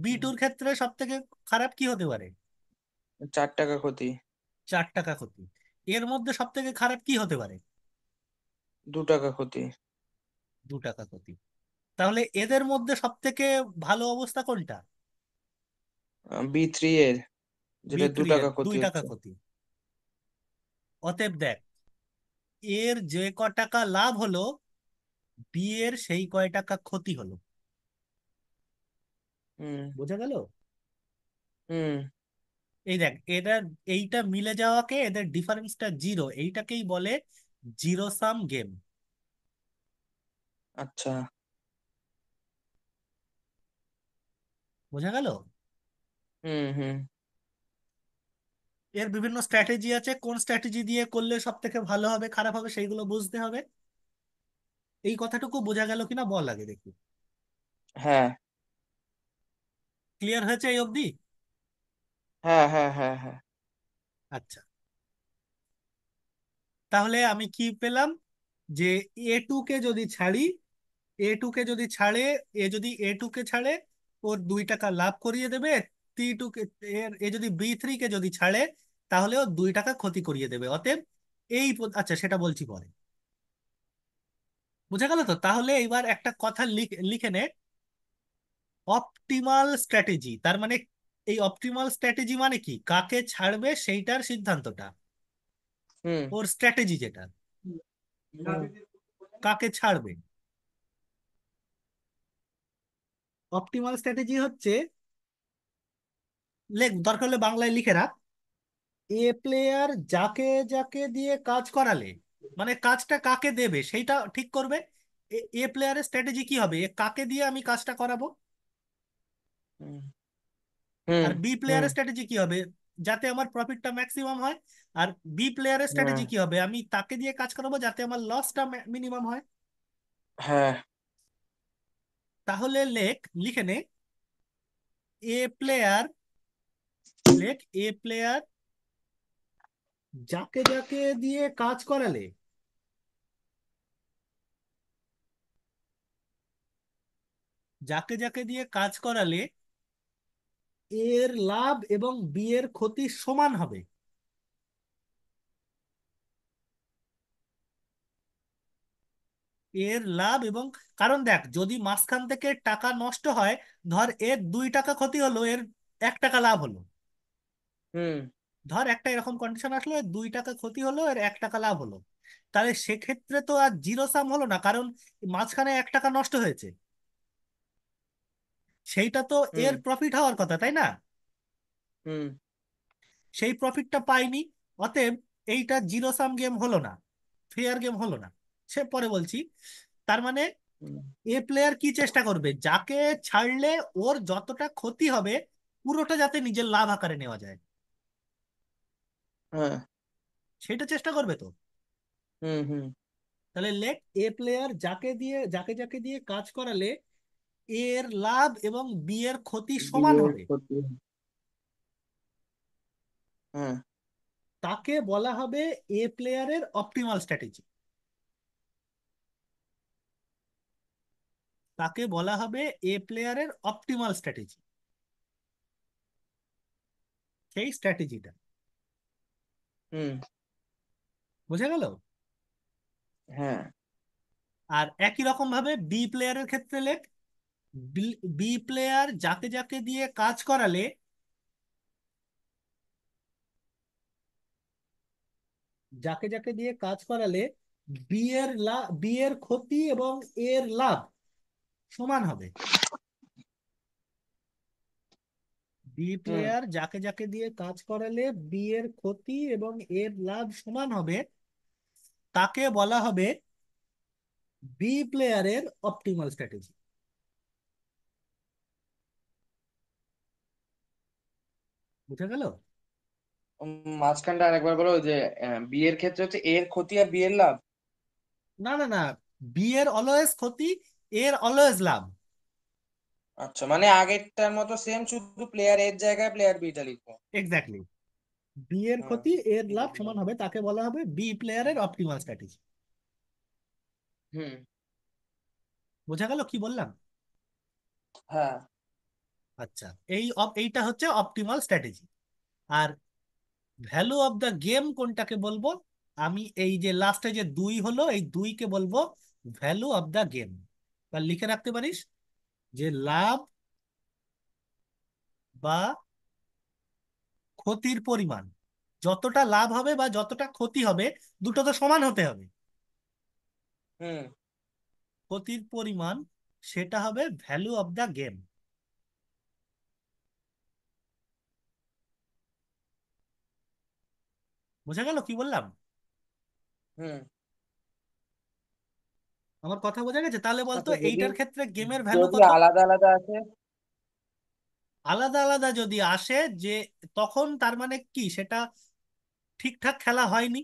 B2 এর ক্ষেত্রে সব থেকে খারাপ কি হতে পারে? 4 টাকা ক্ষতি। 4 টাকা ক্ষতি। এর মধ্যে সব থেকে খারাপ কি হতে পারে? 2 টাকা ক্ষতি। 2 টাকা ক্ষতি। তাহলে এদের মধ্যে সব থেকে ভালো অবস্থা কোনটা? B3 এর, বি যেটা দু থ্রি এর টাকা দুই ক্ষতি টাকা হচ্ছে। ক্ষতি। অতএব দেখ, এর যে ক টাকা লাভ হলো, বি এর সেই কয় টাকা ক্ষতি হলো। হুম। বোঝা গেল? হুম। এই দেখ, এদের এইটা মিলে যাওয়াকে, এদের ডিফারেন্সটা জিরো, এইটাকেই বলে জিরো সাম গেম। আচ্ছা। বোঝা গেল? হুম। হুম। এর বিভিন্ন স্ট্র্যাটেজি আছে, কোন স্ট্র্যাটেজি দিয়ে করলে সব থেকে ভালো হবে খারাপ হবে সেইগুলো বুঝতে হবে। এই কথাটুকু বোঝা গেল কিনা বল আগে দেখি। হ্যাঁ। ক্লিয়ার হয়েছে এই অবধি? হ্যাঁ। হ্যাঁ। হ্যাঁ। হ্যাঁ। আচ্ছা, তাহলে আমি কি পেলাম? যে এ 2 কে যদি ছাড়ি, এ 2 কে যদি ছাড়ে, এ 2 কে ছাড়ে ওর 2 টাকা লাভ করিয়ে দেবে। T2 কে, এ যদি B3 কে যদি ছাড়ে তাহলে ও 2 টাকা ক্ষতি করিয়ে দেবে। অতএব আচ্ছা, সেটা বলছি পরে। বুঝা গেল তো? তাহলে এবার একটা কথা লিখে নে, অপটিমাল স্ট্র্যাটেজি। তার মানে এই অপটিমাল স্ট্র্যাটেজি মানে কি, কাকে ছাড়বে সেইটার সিদ্ধান্তটা, হুম। ওর স্ট্র্যাটেজি যেটা, হুম। কাকে ছাড়বে। অপটিমাল স্ট্র্যাটেজি হচ্ছে, দরকার হলে বাংলায় লিখে রাখ, এ প্লেয়ার যাকে যাকে দিয়ে কাজ করালে, মানে কাজটা কাকে দেবে সেইটা ঠিক করবে। এ প্লেয়ারের স্ট্র্যাটেজি কি হবে, কাকে দিয়ে আমি কাজটা করাবো। হুম। হুম। আর বি হুম। প্লেয়ারের স্ট্র্যাটেজি কি হবে, যাতে আমার প্রফিটটা ম্যাক্সিমাম হয়। আর বি প্লেয়ারের হ্যাঁ। স্ট্র্যাটেজি কি হবে, আমি তাকে দিয়ে কাজ করাবো যাতে আমার লসটা মিনিমাম হয়। হ্যাঁ। তাহলে লিখে নে, এ প্লেয়ার, লেখ এ প্লেয়ার যাকে যাকে দিয়ে কাজ করালে, যাকে যাকে দিয়ে কাজ করালে এর লাভ এবং বি এর ক্ষতি সমান হবে। এর লাভ এবং, কারণ দেখ যদি মাঝখান থেকে টাকা নষ্ট হয়, ধর এর 2 টাকা ক্ষতি হলো, এর 1 টাকা লাভ হলো। হুম। ধর একটা এরকম কন্ডিশন আসলো, এর 2 টাকা ক্ষতি হলো, এর 1 টাকা লাভ হলো। তাহলে সেক্ষেত্রে তো আর জিরো সাম হলো না, কারণ মাঝখানে 1 টাকা নষ্ট হয়েছে। সেইটা তো হুম। এর প্রফিট হওয়ার কথা, তাই না? হুম। সেই প্রফিটটা পাইনি। অতএব এইটা জিরো সাম গেম হলো না, ফেয়ার গেম হলো না। সে পরে বলছি। তার মানে হুম। এ প্লেয়ার কি চেষ্টা করবে, যাকে ছাড়লে ওর যতটা ক্ষতি হবে পুরোটা যাতে নিজের লাভ আকারে নেওয়া যায়। হ্যাঁ। সেটা চেষ্টা করবে তো। হুম হুম। তাহলে লেট এ প্লেয়ার যাকে যাকে দিয়ে কাজ করালে এর লাভ এবং বি এর ক্ষতি সমান বিয়ের হবে, ক্ষতি। হ্যাঁ। তাকে বলা হবে এ প্লেয়ারের অপটিমাল স্ট্র্যাটেজি। তাকে বলা হবে এ প্লেয়ারের অপটিমাল স্ট্র্যাটেজি, সেই স্ট্র্যাটেজিটা। হুম। বোঝা গেল? হ্যাঁ। আর একই রকম ভাবে বি প্লেয়ারের ক্ষেত্রে লেখ, বি প্লেয়ার যাকে যাকে দিয়ে কাজ করালে, যাকে যাকে দিয়ে কাজ করালে বি এর ক্ষতি এবং এর লাভ সমান হবে। বি হুম। প্লেয়ার যাকে যাকে দিয়ে কাজ করালে বি এর ক্ষতি এবং এর লাভ সমান হবে, তাকে বলা হবে বি প্লেয়ারের অপটিমাল স্ট্র্যাটেজি। বুঝা গেল? মাঝখানটা আরেকবার বলো, ওই যে বিয়ের ক্ষেত্রে হচ্ছে এর ক্ষতি আর বিয়ের লাভ। না না না, বি এর অলওয়েজ ক্ষতি, এর অলওয়েজ লাভ। আচ্ছা, মানে আগেরটার মতো সেম, শুধু প্লেয়ার এর জায়গায় প্লেয়ার বিটা লিখবো। এক্স্যাক্টলি, বি এর হ্যাঁ, ক্ষতি এর লাভ বুঝলাম। সমান হবে, তাকে বলা হবে বি প্লেয়ারের অপটিমাল স্ট্র্যাটেজি। হুম। বোঝা গেল কি বললাম? হ্যাঁ। আচ্ছা, এইটা হচ্ছে অপটিমাল স্ট্র্যাটেজি। আর ভ্যালু অফ দ্য গেম কোনটাকে বলবো? আমি এই যে লাস্টে যে দুই হলো, এই দুইকে বলবো ভ্যালু অফ দ্য গেম। বা লিখে রাখতে পারিস যে লাভ বা ক্ষতির পরিমাণ, যতটা লাভ হবে বা যতটা ক্ষতি হবে, দুটো তো সমান হতে হবে। হুম। ক্ষতির পরিমাণ, সেটা হবে ভ্যালু অফ দ্য গেম। বোঝা গেল কি বললাম? হুম। আমার কথা বোঝা গেছে? তাহলে বলতো আচ্ছা, যদি এইটার ক্ষেত্রে গেমের ভ্যালু যদি কত? আলাদা আলাদা আছে। আলাদা আলাদা যদি আসে, যে তখন তার মানে কি, সেটা ঠিকঠাক খেলা হয়নি।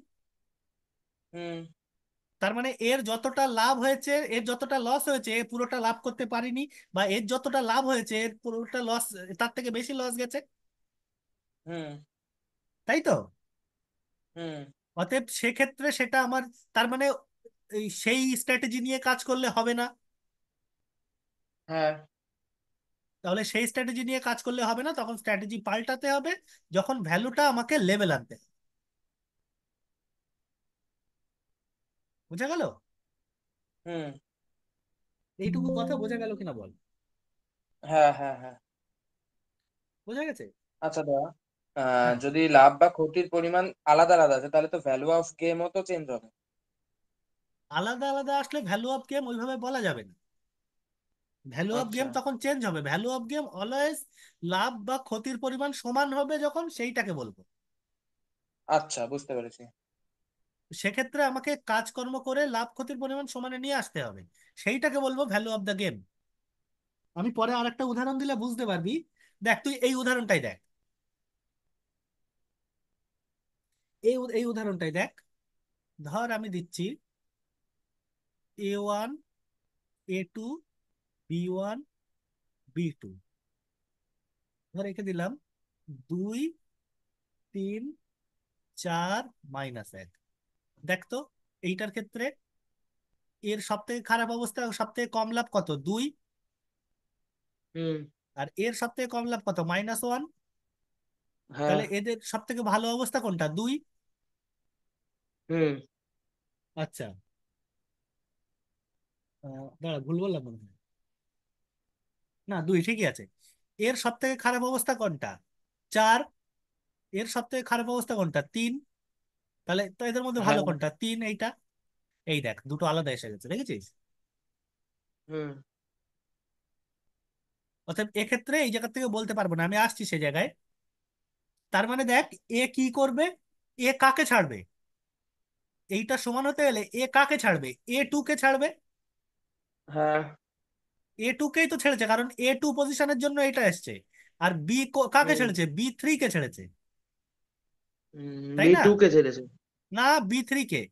হুম তার মানে এর যতটা লাভ হয়েছে, এর যতটা লস হয়েছে, এ পুরোটা লাভ করতে পারিনি। বা এর যতটা লাভ হয়েছে, এর পুরোটা লস, তার থেকে বেশি লস গেছে। হুম তাই তো? হুম। অতএব সেক্ষেত্রে সেটা আমার, তার মানে সেই স্ট্র্যাটেজি নিয়ে কাজ করলে হবে না। হ্যাঁ। তাহলে সেই স্ট্র্যাটেজি নিয়ে কাজ করলে হবে না, তখন স্ট্র্যাটেজি পাল্টাতে হবে যখন ভ্যালুটা আমাকে লেভেল আনতে হবে। বোঝা গেল? হুম। এইটুকু কথা বোঝা গেল কিনা বল? হ্যাঁ হ্যাঁ হ্যাঁ। বোঝা গেছে? আচ্ছা দাদা, হ্যাঁ, যদি লাভ বা ক্ষতির পরিমাণ আলাদা আলাদা আছে, তাহলে তো ভ্যালু অফ গেমও তো চেঞ্জ হবে। আলাদা আলাদা আসলে ভ্যালু অফ গেম ওইভাবে বলা যাবে না। ভ্যালু অফ আচ্ছা। গেম তখন চেঞ্জ হবে। ভ্যালু অফ গেম অলওয়েজ লাভ বা ক্ষতির পরিমাণ সমান হবে যখন, সেইটাকে বলবো। আচ্ছা, বুঝতে পেরেছি। সেক্ষেত্রে আমাকে কাজকর্ম করে লাভ ক্ষতির পরিমাণ সমানে নিয়ে আসতে হবে, সেইটাকে বলবো ভ্যালু অফ দ্য গেম। আমি পরে আরেকটা উদাহরণ দিলে বুঝতে পারবি। দেখ, তুই এই উদাহরণটাই দেখ, এই উদাহরণটাই দেখ। ধর আমি দিচ্ছি A1, A2, B1, B2। ধর একে দিলাম 2, 3, 4, -1। দেখ তো, এইটার ক্ষেত্রে এর সব থেকে খারাপ অবস্থা, সব থেকে কম লাভ কত? 2। হুম। আর এর সব থেকে কম লাভ কত? -1। হ্যাঁ। তাহলে এদের সব থেকে ভালো অবস্থা কোনটা? 2। হুম। আচ্ছা, দাঁড়া, ভুল বললাম মনে হয়। না, 2 ঠিকই আছে। এর সব থেকে খারাপ অবস্থা কোনটা? 4। এর সব থেকে খারাপ অবস্থা কোনটা? 3। তাহলে তো এদের মধ্যে ভালো হ্যাঁ। কোনটা? 3, এইটা। এই দেখ, দুটো আলাদা এসে গেছে, দেখেছিস? হুম অতএব এক্ষেত্রে এই জায়গা থেকে বলতে পারবো না, আমি আসছি সে জায়গায়। তার মানে দেখ, এ কি করবে, এ কাকে ছাড়বে? এইটা সমান হতে গেলে এ কাকে ছাড়বে? A2 কে ছাড়বে। হ্যাঁ। A2 কেই তো ছেড়েছে, কারণ A2 পজিশনের জন্য এটা এসছে। আর কাকে হুম ছেড়েছে? B3 কে ছেড়েছে। তাই বি না? টু কে ছেড়েছে। না, বি3 কে।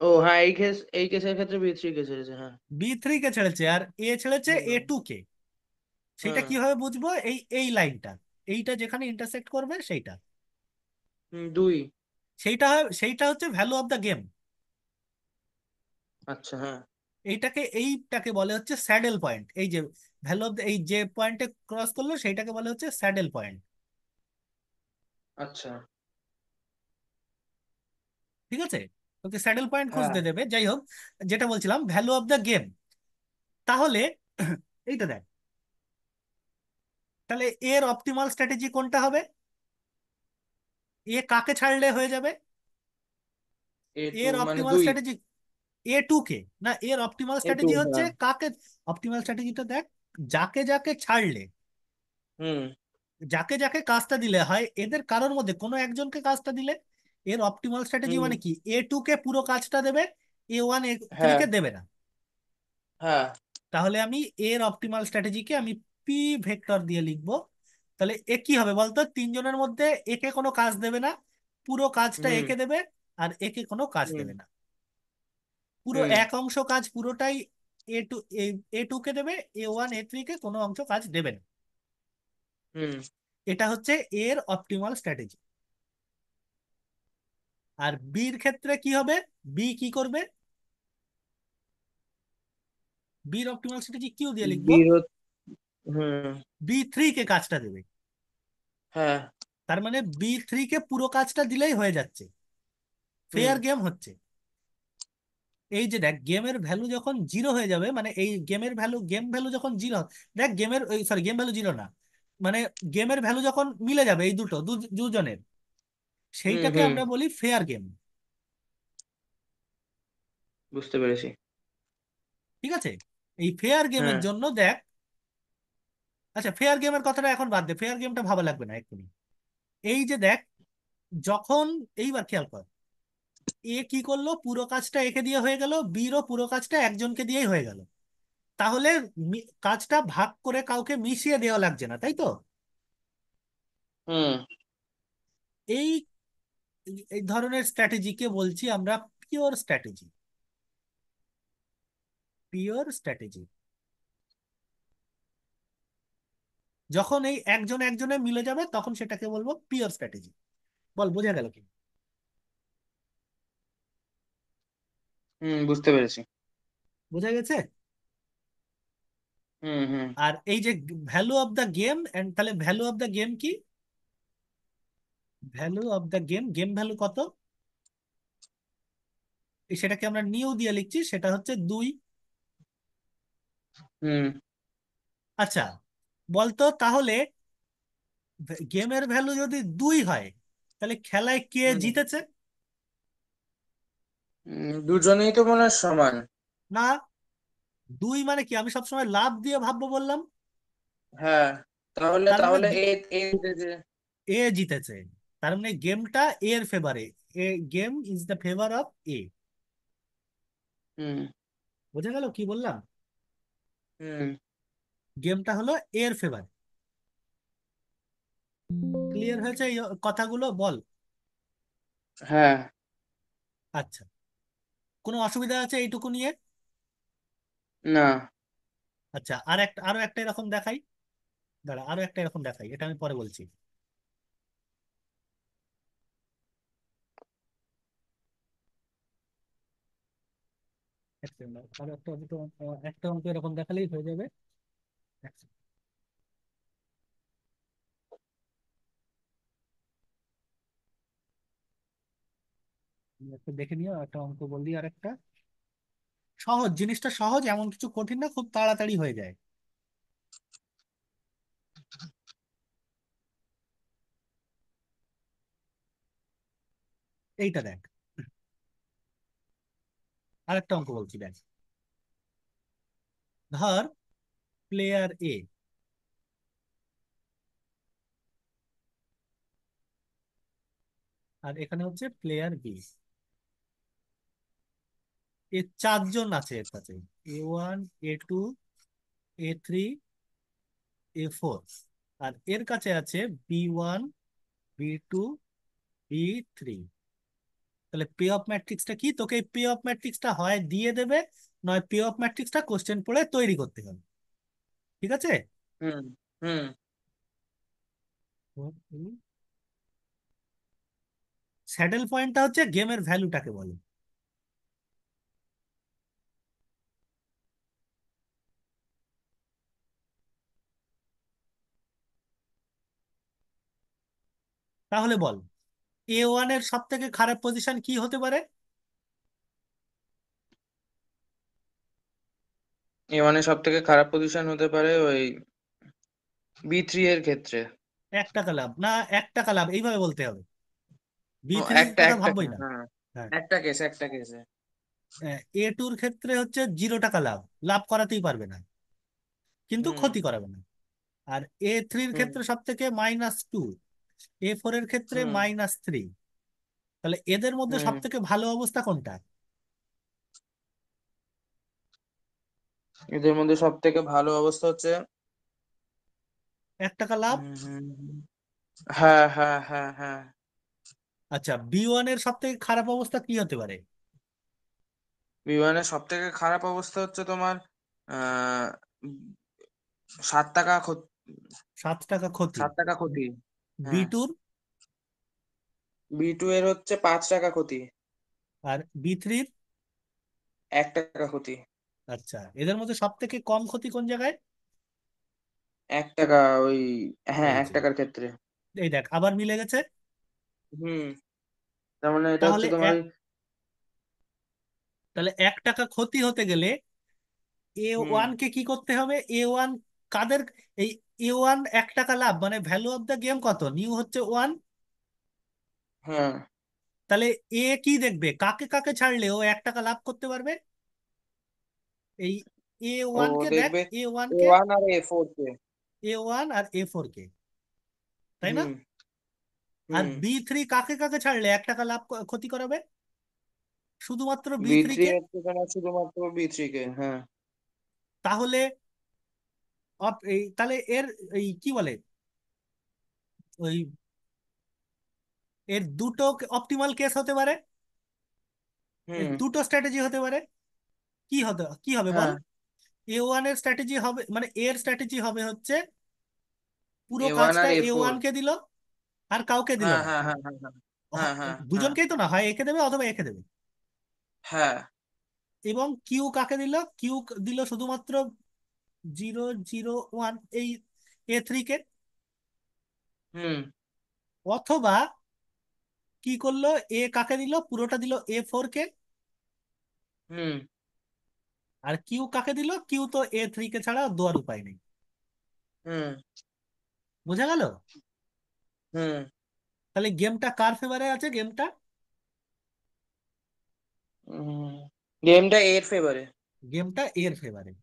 ও হ্যাঁ, এই কেসের ক্ষেত্রে বি থ্রি কে ছেড়েছে, হ্যাঁ। বি3 কে ছেড়েছে আর এ ছেড়েছে হুম। এ2 কে। সেটা হ্যাঁ। কিভাবে বুঝবো? এই এই লাইনটা, এইটা যেখানে ইন্টারসেক্ট করবে সেইটা, দুই। সেইটা হচ্ছে ভ্যালু অফ দ্য গেম। আচ্ছা, হ্যাঁ। এইটাকে বলে হচ্ছে স্যাডেল পয়েন্ট। এই যে ভ্যালু অফ এই যে পয়েন্টে ক্রস করলো সেইটাকে বলে হচ্ছে স্যাডেল পয়েন্ট। আচ্ছা। ঠিক আছে? ওকে স্যাডেল পয়েন্ট হ্যাঁ। খুঁজতে দেবে। যাই হোক, যেটা বলছিলাম ভ্যালু অফ দ্য গেম। তাহলে এইটা দেখ, তাহলে এর অপটিমাল স্ট্র্যাটেজি কোনটা হবে? এ কাকে ছাড়লে হয়ে যাবে? এ টু এর মানে অপটিমাল দুই। স্ট্র্যাটেজি এ2 কে না, এর অপটিমাল এ টু, স্ট্র্যাটেজি হচ্ছে হ্যাঁ। কাকে? অপটিমাল স্ট্র্যাটেজিটা দেখ, যাকে যাকে ছাড়লে, হুম। যাকে যাকে কাজটা দিলে হয়, এদের কারোর মধ্যে কোনো একজনকে কাজটা দিলে এর অপটিমাল স্ট্র্যাটেজি হুম। মানে কি? এ2 কে পুরো কাজটা দেবে, এ1 এ3 হ্যাঁ। কে দেবে না। হ্যাঁ। তাহলে আমি এর অপটিমাল স্ট্র্যাটেজিকে আমি পি ভেক্টর দিয়ে লিখবো। তাহলে এ কি হবে বলতো? তিনজনের মধ্যে একে কোনো কাজ দেবে না, পুরো কাজটা হুম। একে দেবে, আর একে কোনো কাজ হুম। দেবে না। পুরো হুম। এক অংশ কাজ পুরোটাই এ2, এ2 কে দেবে, এ1 এ3 কে কোনো অংশ কাজ দেবে না। হুম। এটা হচ্ছে এর অপটিমাল স্ট্র্যাটেজি। আর বির ক্ষেত্রে কি হবে? বি কি করবে? বির অপটিমাল স্ট্র্যাটেজি কিউ দিয়ে লিখবো। বি হুম। বি3 কে কাজটা দেবে। হ্যাঁ। তার মানে বি3 কে পুরো কাজটা দিলেই হয়ে যাচ্ছে, হুম। ফেয়ার গেম হচ্ছে। এই যে দেখ, গেমের ভ্যালু যখন জিরো হয়ে যাবে, মানে এই গেম ভ্যালু যখন জিরো, দেখ গেমের সরি গেম ভ্যালু জিরো না, মানে গেমের ভ্যালু যখন মিলে যাবে এই দুজনের, হুম। সেইটাকে হুম। আমরা বলি ফেয়ার গেম। বুঝতে পেরেছি। ঠিক আছে? এই ফেয়ার গেমের হ্যাঁ। জন্য দেখ, আচ্ছা ফেয়ার গেমের কথাটা এখন বাদ দে, ফেয়ার গেমটা ভালো লাগবে না এক্ষুনি। এই যে দেখ, যখন, এইবার খেয়াল কর, এ কি করলো? পুরো কাজটা একে দিয়ে হয়ে গেল, বিরও পুরো কাজটা একজনকে দিয়েই হয়ে গেল। তাহলে কাজটা ভাগ করে কাউকে মিশিয়ে দেওয়া লাগছে না, তাই তো? হুম। এই এই ধরনের স্ট্র্যাটেজিকে বলছি আমরা পিওর স্ট্র্যাটেজি। পিওর স্ট্র্যাটেজি যখন এই একজন একজনে মিলে যাবে তখন সেটাকে বলবো পিওর স্ট্র্যাটেজি। বল, বোঝা গেল কি? হুম। বুঝতে পেরেছি। বোঝা গেছে? হুম। হুম। আর এই যে value of the game, and তাহলে ভ্যালু অফ দ্য গেম কি? Value of the game, game value কত? সেটাকে আমরা নিউ দিয়ে লিখছি, সেটা হচ্ছে 2। হুম। আচ্ছা, বলতো তাহলে গেমের ভ্যালু যদি 2 হয়, তাহলে খেলায় কে হুম। জিতেছে? দুজনেই তো মনে হয় সমান। না, 2 মানে কি? আমি সবসময় লাভ দিয়ে ভাববো বললাম। হ্যাঁ, তাহলে তার মানে তাহলে এ জিতেছে। এ জিতেছে, তার মানে গেমটা এর ফেভারে। A game is the favour of A. Hmm. বোঝা গেল কি বললাম? হুম। গেমটা হলো এর ফেভার। ক্লিয়ার হয়েছে এই কথাগুলো? বল। হ্যাঁ। আচ্ছা, কোনো অসুবিধা আছে এইটুকু নিয়ে? না। আচ্ছা, আরো একটা এরকম দেখাই। দাঁড়া, আরো একটা এরকম দেখাই, এটা আমি পরে বলছি। এক সেকেন্ড, আরো একটা অঙ্ক এরকম দেখালেই হয়ে যাবে। এক সেকেন্ড, আমি একটু দেখে নিও, একটা অঙ্ক বললি আর একটা। সহজ, জিনিসটা সহজ, এমন কিছু কঠিন না, খুব তাড়াতাড়ি হয়ে যায়। এইটা দেখ, আরেকটা অঙ্ক বলছি দেখ। ধর প্লেয়ার এ, আর এখানে হচ্ছে প্লেয়ার বি। এ চারজন আছে এর কাছে, এ1 এ2 এ3 এ4। আর এর কাছে আছে বি1 B2, B3। তাহলে পে অফ ম্যাট্রিক্সটা কি? তোকে এই পে অফ ম্যাট্রিক্সটা হয় দিয়ে দেবে, নয় পে অফ ম্যাট্রিক্সটা কোশ্চেন পড়ে তৈরি করতে হবে। ঠিক আছে। হুম হুম স্যাডেল পয়েন্টটা হচ্ছে গেমের ভ্যালুটাকে বলে। তাহলে বল, A1 এর সব থেকে খারাপ পজিশন কি হতে পারে? A1 সব থেকে খারাপ পজিশন হতে পারে ওই B3 এর ক্ষেত্রে। 1 টাকা লাভ না, 1 টাকা লাভ এইভাবে বলতে হবে, বি ও থ্রির একটা কথা একটা ভাববোই না। হ্যাঁ, হ্যাঁ। একটা কেসে। A2-র ক্ষেত্রে হচ্ছে 0 টাকা লাভ, লাভ করাতেই পারবে না কিন্তু হুম ক্ষতি করাবে না। আর A3-র হুম ক্ষেত্রে সব থেকে -2, A4-এর ক্ষেত্রে হুম -3। তাহলে এদের মধ্যে হুম সব থেকে ভালো অবস্থা কোনটা? এদের মধ্যে সব থেকে ভালো অবস্থা হচ্ছে 1 টাকা লাভ। হুম, হ্যাঁ হ্যাঁ হ্যাঁ হ্যাঁ। আচ্ছা, B1-এর সব থেকে খারাপ অবস্থা কি হতে পারে? বিমানের সব থেকে খারাপ অবস্থা হচ্ছে তোমার 7 টাকা 7 টাকা ক্ষতি। 7 টাকা ক্ষতি। বি হ্যাঁ। টুর B2 এর হচ্ছে 5 টাকা ক্ষতি। আর B3-র? 1 টাকা ক্ষতি। আচ্ছা, এদের মধ্যে সব থেকে কম ক্ষতি কোন জায়গায়? 1 টাকা ওই, হ্যাঁ এই এক যে, টাকার ক্ষেত্রে। এই দেখ আবার মিলে গেছে। হুম। তার মানে এটা হচ্ছে তাহলে তোমার এক ওই। তাহলে 1 টাকা ক্ষতি হতে গেলে এ হুম। ওয়ান কে কি করতে হবে? A1 কাদের? এই A1 1 টাকা লাভ মানে ভ্যালু অফ দ্য গেম কত? নিউ হচ্ছে 1। হ্যাঁ। তাহলে এ কি দেখবে কাকে কাকে ছাড়লে ও 1 টাকা লাভ করতে পারবে? এই এ ও ওয়ান কে দেখ, দেখবে এ ওয়ান কে, A1 আর A4 কে। A1 আর A4 কে, তাই না? হুম আর হুম B3 কাকে কাকে ছাড়লে 1 টাকা লাভ ক্ষতি করাবে? শুধুমাত্র B3 B3 কে। হচ্ছে তোমার শুধুমাত্র B3 কে, হ্যাঁ। তাহলে তাহলে এর এই কি বলে, ওই এর দুটো অপটিমাল কেস হতে পারে, এর হুম। দুটো স্ট্র্যাটেজি হতে পারে। কি হবে বল? হ্যাঁ। A1 এর স্ট্র্যাটেজি হবে, মানে এর স্ট্র্যাটেজি হবে হচ্ছে পুরো A1 কাজটা আর A4। A1 কে দিল, আর কাউকে দিল হ্যাঁ না। হ্যাঁ হ্যাঁ হ্যাঁ হ্যাঁ হ্যাঁ হ্যাঁ দুজনকেই তো না, হয় একে দেবে অথবা একে দেবে। হ্যাঁ। এবং কিউ কাকে দিল? কিউ দিল শুধুমাত্র 0, 0, 1, এই A3 কে। হুম অথবা কি করলো, এ কাকে দিল? পুরোটা দিল A4 কে। হুম আর কিউ কাকে দিল? কিউ তো A3 কে ছাড়া দেওয়ার উপায় নেই। হুম বোঝা গেল? হুম তাহলে গেমটা কার ফেভারে আছে? গেমটা হুম গেমটা এর ফেভারে। গেমটা এর ফেভারে।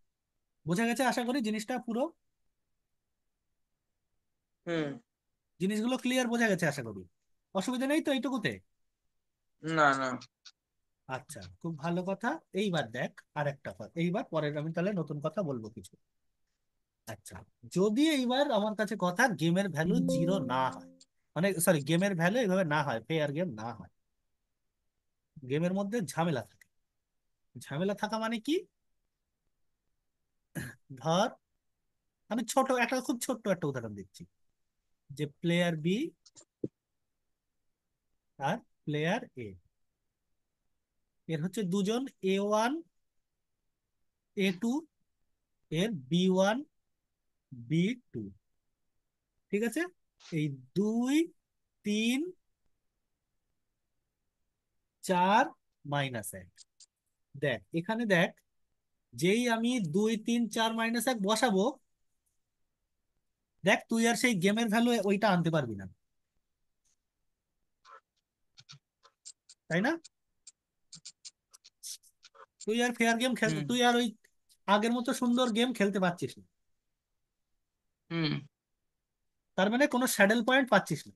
বোঝা গেছে আশা করি জিনিসটা পুরো, হুম। জিনিসগুলো ক্লিয়ার বোঝা গেছে আশা করি। অসুবিধা নেই তো এইটুকুতে? না না। আচ্ছা, খুব ভালো কথা। এইবার দেখ আর একটা কথা, এইবার পরের আমি তাহলে নতুন কথা বলবো কিছু। আচ্ছা, যদি এইবার আমার কাছে কথা গেমের ভ্যালু 0 না হয়, মানে সরি গেমের ভ্যালু এইভাবে না হয়, ফেয়ার গেম না হয়, গেমের মধ্যে ঝামেলা থাকে। ঝামেলা থাকা মানে কি? ধর, আমি খুব ছোট্ট একটা উদাহরণ দিচ্ছি, যে প্লেয়ার বি আর প্লেয়ার এ, এর হচ্ছে দুজন, A1 A2, এর B1 B2। ঠিক আছে। এই 2, 3, 4, -1। দেখ এখানে দেখ, যেই আমি 2, 3, 4, -1 বসাবো, দেখ তুই আর সেই গেমের ভ্যালু ওইটা আনতে পারবি না, তাই না? তুই আর ফেয়ার গেম খেলতে, হুম তুই আর ওই আগের মতো সুন্দর গেম খেলতে পারছিস না। হুম তার মানে কোনো স্যাডেল পয়েন্ট পাচ্ছিস না।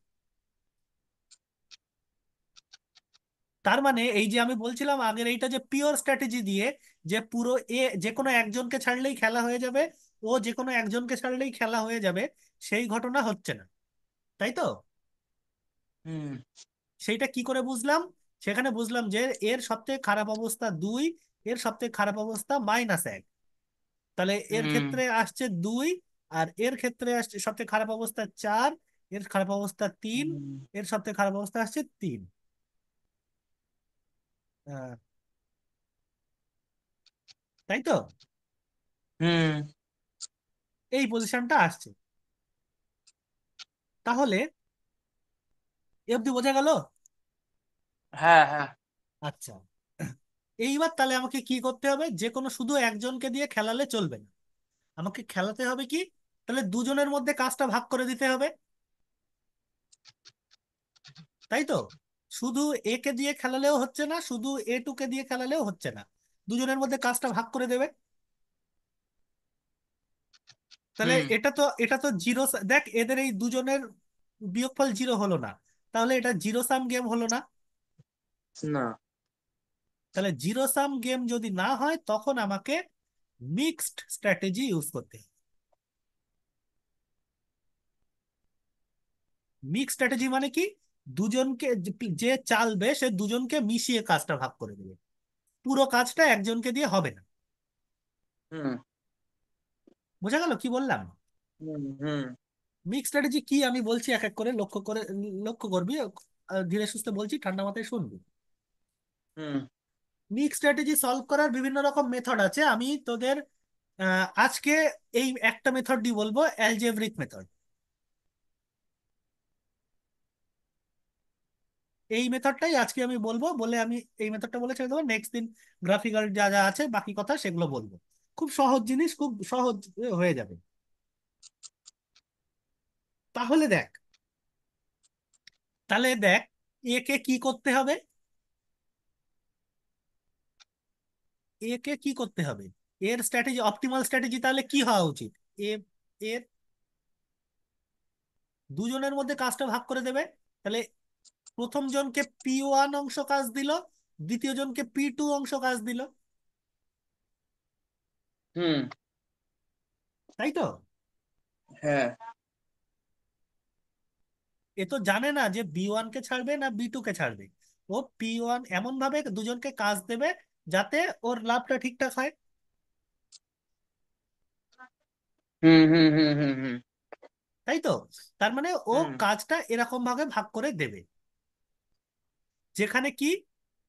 তার মানে এই যে আমি বলছিলাম আগের, এইটা যে পিওর স্ট্র্যাটেজি দিয়ে, যে পুরো যে কোনো একজনকে ছাড়লেই খেলা হয়ে যাবে, ও যে কোনো একজনকে ছাড়লেই খেলা হয়ে যাবে, সেই ঘটনা হচ্ছে না, তাই তো? হুম সেইটা কি করে বুঝলাম? সেখানে বুঝলাম যে এর সবথেকে খারাপ অবস্থা 2, এর সবথেকে খারাপ অবস্থা -1। তাহলে এর হুম ক্ষেত্রে আসছে 2, আর এর ক্ষেত্রে আসছে সবথেকে খারাপ অবস্থা 4, এর খারাপ অবস্থা 3, হুম এর সবথেকে খারাপ অবস্থা আসছে 3। তাই তো? হুম। এই পজিশনটা আসছে। তাহলে এ অব্দি বোঝা গেল? হ্যাঁ হ্যাঁ। আচ্ছা, এইবার তাহলে আমাকে কি করতে হবে? যে কোনো শুধু একজনকে দিয়ে খেলালে চলবে না, আমাকে খেলাতে হবে কি? তাহলে দুজনের মধ্যে কাজটা ভাগ করে দিতে হবে, তাই তো? শুধু এ কে দিয়ে খেলালেও হচ্ছে না, শুধু A2 কে দিয়ে খেলালেও হচ্ছে না, দুজনের মধ্যে কাজটা ভাগ করে দেবে। তাহলে হুম। এটা তো জিরো। দেখ, এদের এই দুজনের বিয়োগফল 0 হলো না, তাহলে এটা জিরো সাম গেম হলো না। না। তাহলে জিরো সাম গেম যদি না হয় তখন আমাকে মিক্সড স্ট্র্যাটেজি ইউজ করতে হবে। মিক্সড স্ট্র্যাটেজি মানে কি? দুজনকে যে চালবে সে দুজনকে মিশিয়ে কাজটা ভাগ করে দেবে, পুরো কাজটা একজনকে দিয়ে হবে না। হুম বোঝা গেল কি বললাম? হুম হুম মিক্সড স্ট্র্যাটেজি কি আমি বলছি এক এক করে লক্ষ্য করবি। ধীরে সুস্থে বলছি, ঠান্ডা মাথায় শুনবি। হুম মিক্সড স্ট্র্যাটেজি সলভ করার বিভিন্ন রকম মেথড আছে, আমি তোদের আজকে এই একটা মেথড দিয়ে বলবো, অ্যালজেব্রিক মেথড। এই মেথডটাই আজকে আমি বলবো, বলে আমি এই মেথডটা বলে ছেড়ে দেবো। নেক্সট দিন গ্রাফিক্যাল যা যা আছে বাকি কথা সেগুলো বলবো। খুব সহজ জিনিস, খুব সহজ হয়ে যাবে। তাহলে দেখ, তাহলে দেখ, একে কি করতে হবে? একে কি করতে হবে? এর স্ট্র্যাটেজি, অপটিমাল স্ট্র্যাটেজি তাহলে কি হওয়া উচিত? এ এর দুজনের মধ্যে কাজটা ভাগ করে দেবে। তাহলে প্রথম জনকে P1 অংশ কাজ দিল, দ্বিতীয় জনকে P2 অংশ কাজ দিল, হুম। তাই তো? হ্যাঁ। এ তো জানে না যে B1 কে ছাড়বে না B2 কে ছাড়বে। ও P1 এমন ভাবে দুজনকে কাজ দেবে যাতে ওর লাভটা ঠিকঠাক হয়, হুম হুম হুম হুম হুম তাই তো? তার মানে ও হুম কাজটা এরকম ভাবে ভাগ করে দেবে, যেখানে কি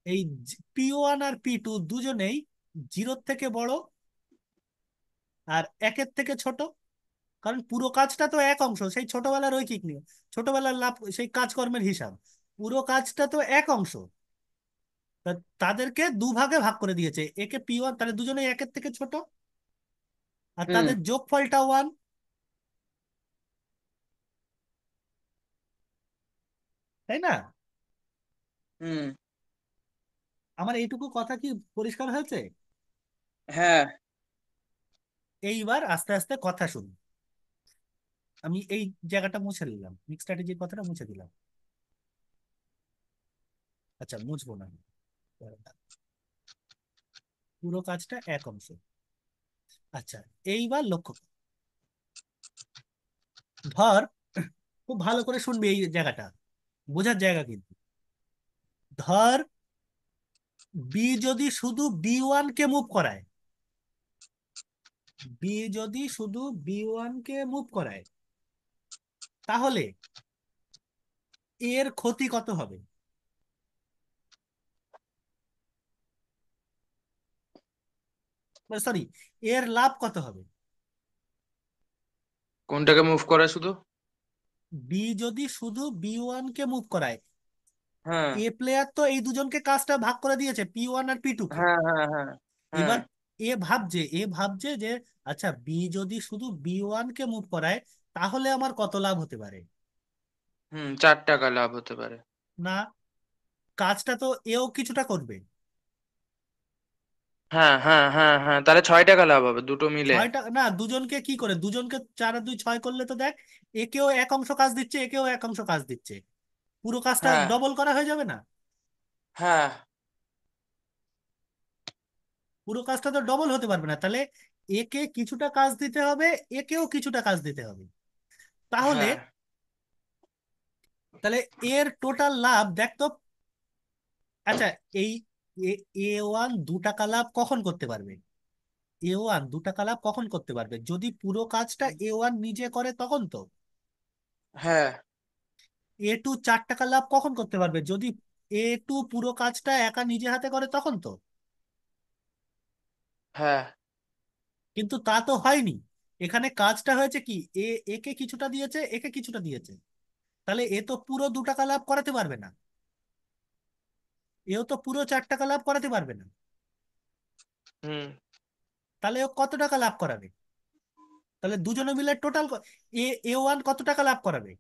এই P1 আর P2 দুজনেই 0-র থেকে বড় আর 1-এর থেকে ছোট। কারণ পুরো কাজটা তো এক অংশ, সেই ছোটবেলার রৈখিক নিয়ম, ছোটবেলার লাভ, সেই কাজকর্মের হিসাব, পুরো কাজটা তো এক অংশ। তা তাদেরকে দুভাগে ভাগ করে দিয়েছে, একে P1, তাহলে দুজনেই 1-এর থেকে ছোট, আর হুম তাদের যোগফলটা 1, তাই না? হুম। আমার এইটুকু কথা কি পরিষ্কার হয়েছে? হ্যাঁ। এইবার আস্তে আস্তে কথা শুনুন। আমি এই জায়গাটা মুছে নিলাম, মিক্স স্ট্র্যাটেজির কথাটা মুছে দিলাম। আচ্ছা, মুছবো না, পুরো কাজটা এক অংশ। আচ্ছা, এইবার লক্ষ্য কর। ধর, খুব ভালো করে শুনবি এই জায়গাটা, বোঝার জায়গা কিন্তু। ধর, বি যদি শুধু B1 কে মুভ করায়, বি যদি শুধু B1 কে মুভ করায়, তাহলে এর ক্ষতি কত হবে? সরি, এর লাভ কত হবে? কোনটাকে মুভ করে শুধু? বি যদি শুধু B1 কে মুভ করায়, হ্যাঁ এ প্লেয়ার তো এই দুজনকে কাজটা ভাগ করে দিয়েছে, P1 আর P2 কে। হ্যাঁ হ্যাঁ হ্যাঁ হ্যাঁ। এবার এ ভাবছে যে আচ্ছা, বি যদি শুধু B1 কে মুভ করায় তাহলে আমার কত লাভ হতে পারে। হুম, 4 টাকা লাভ হতে পারে। না, কাজটা তো এও কিছুটা করবে। হ্যাঁ হ্যাঁ হ্যাঁ হ্যাঁ, তাহলে 6 টাকা লাভ হবে দুটো মিলে। 6 টাকা না, দুজনকে কি করে, দুজনকে 4 আর 2 6 করলে তো দেখ, একেও এক অংশ কাজ দিচ্ছে, একেও এক অংশ কাজ দিচ্ছে, পুরো কাজটা হ্যাঁ ডবল করা হয়ে যাবে না? হ্যাঁ পুরো কাজটা তো ডবল হতে পারবে না, তাহলে একে কিছুটা কাজ দিতে হবে, একেও কিছুটা কাজ দিতে হবে। তাহলে হ্যাঁ তাহলে এর টোটাল লাভ দেখ তো। আচ্ছা, এই এ ওয়ান 2 টাকা লাভ কখন করতে পারবে? এ ওয়ান 2 টাকা লাভ কখন করতে পারবে? যদি পুরো কাজটা এ ওয়ান নিজে করে তখন তো। হ্যাঁ। এ টু 4 টাকা লাভ কখন করতে পারবে? যদি এ টু পুরো কাজটা একা নিজে হাতে করে তখন তো। হ্যাঁ। কিন্তু তা তো হয়নি। এখানে কাজটা হয়েছে কি, একে কিছুটা দিয়েছে, একে কিছুটা দিয়েছে। তাহলে এ তো পুরো 2 টাকা লাভ করাতে পারবে না। এও তো পুরো 4 টাকা লাভ করাতে পারবে না। হুম। তাহলে ও কত টাকা লাভ করাবে? তাহলে দুজনে মিলে টোটাল এ এ ওয়ান কত টাকা লাভ করাবে?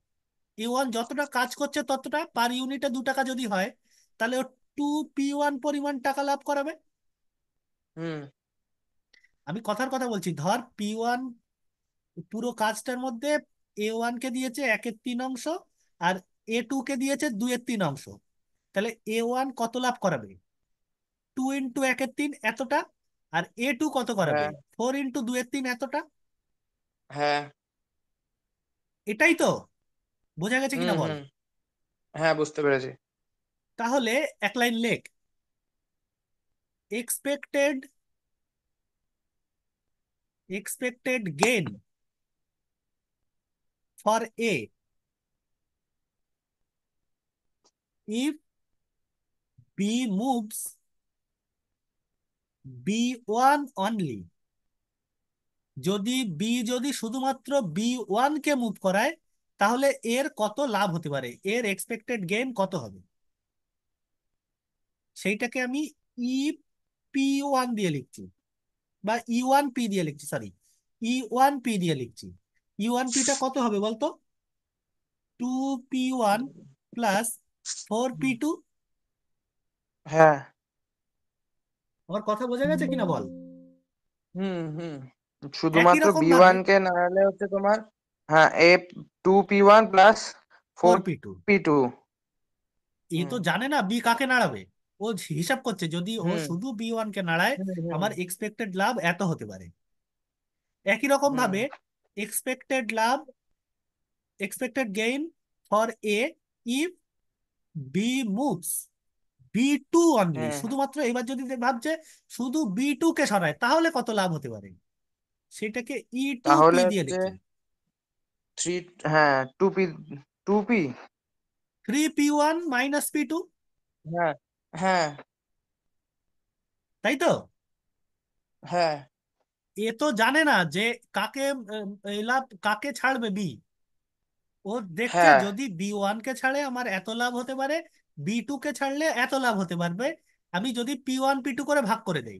এ ওয়ান যতটা কাজ করছে ততটা, পার ইউনিটে 2 টাকা যদি হয়, তাহলে ও 2P1 পরিমাণ টাকা লাভ করাবে। হুম। আমি কথার কথা বলছি, ধর P1 পুরো কাজটার মধ্যে এ ওয়ান কে দিয়েছে 1/3 অংশ, আর এ টু কে দিয়েছে 2/3 অংশ। তাহলে এ ওয়ান কত লাভ করাবে? 2 × 1/3 এতটা। আর এ টু কত করাবে? হ্যাঁ। 4 × 2/3 এতটা। হ্যাঁ। এটাই তো। বোঝা গেছে হুম। কিনা বল? হুম। হ্যাঁ, বুঝতে পেরেছি। তাহলে এক লাইন লেখ, expected gain for A if B moves B1 only. যদি শুধুমাত্র B1 কে মুভ করায়, তাহলে এর কত লাভ হতে পারে, এর এক্সপেক্টেড গেইন কত হবে? সেইটাকে আমি EP1 দিয়ে লিখছি, বা E1P দিয়ে লিখছি, সরি, E1P দিয়ে লিখছি। E1P টা কত হবে বলতো? 2P1 plus 4P2। হ্যাঁ। আমার কথা বোঝা গেছে কিনা বল? হুম। হুম। একই শুধুমাত্র রকম বি ভাবে ওয়ান কে না হলে হচ্ছে তোমার, হ্যাঁ, A2P1 plus four 4P2, P two A hmm. তো জানে না বি কাকে নাড়াবে। ও হিসাব করছে যদি ও হুম। শুধু B1 কে নাড়ায়, হুম। হুম। আমার এক্সপেক্টেড লাভ এত হতে পারে। একই রকম হুম। ভাবে এক্সপেক্টেড লাভ, expected gain for A if B moves B2 only, hmm. শুধুমাত্র এবার যদি ভাবছে শুধু B2 কে সরায় তাহলে কত লাভ হতে পারে, সেটাকে E2P তাহলে দিয়ে হচ্ছে লিখছি। থ্রি, হ্যাঁ, two P. 3P1 minus P2। হ্যাঁ। হ্যাঁ। তাই তো। হ্যাঁ। এ তো জানে না যে কাকে এই লাভ কাকে ছাড়বে বি। ও দেখছে হ্যাঁ। যদি B1 কে ছাড়ে আমার এত লাভ হতে পারে, B2 কে ছাড়লে এত লাভ হতে পারবে। আমি যদি P1 P2 করে ভাগ করে দেই,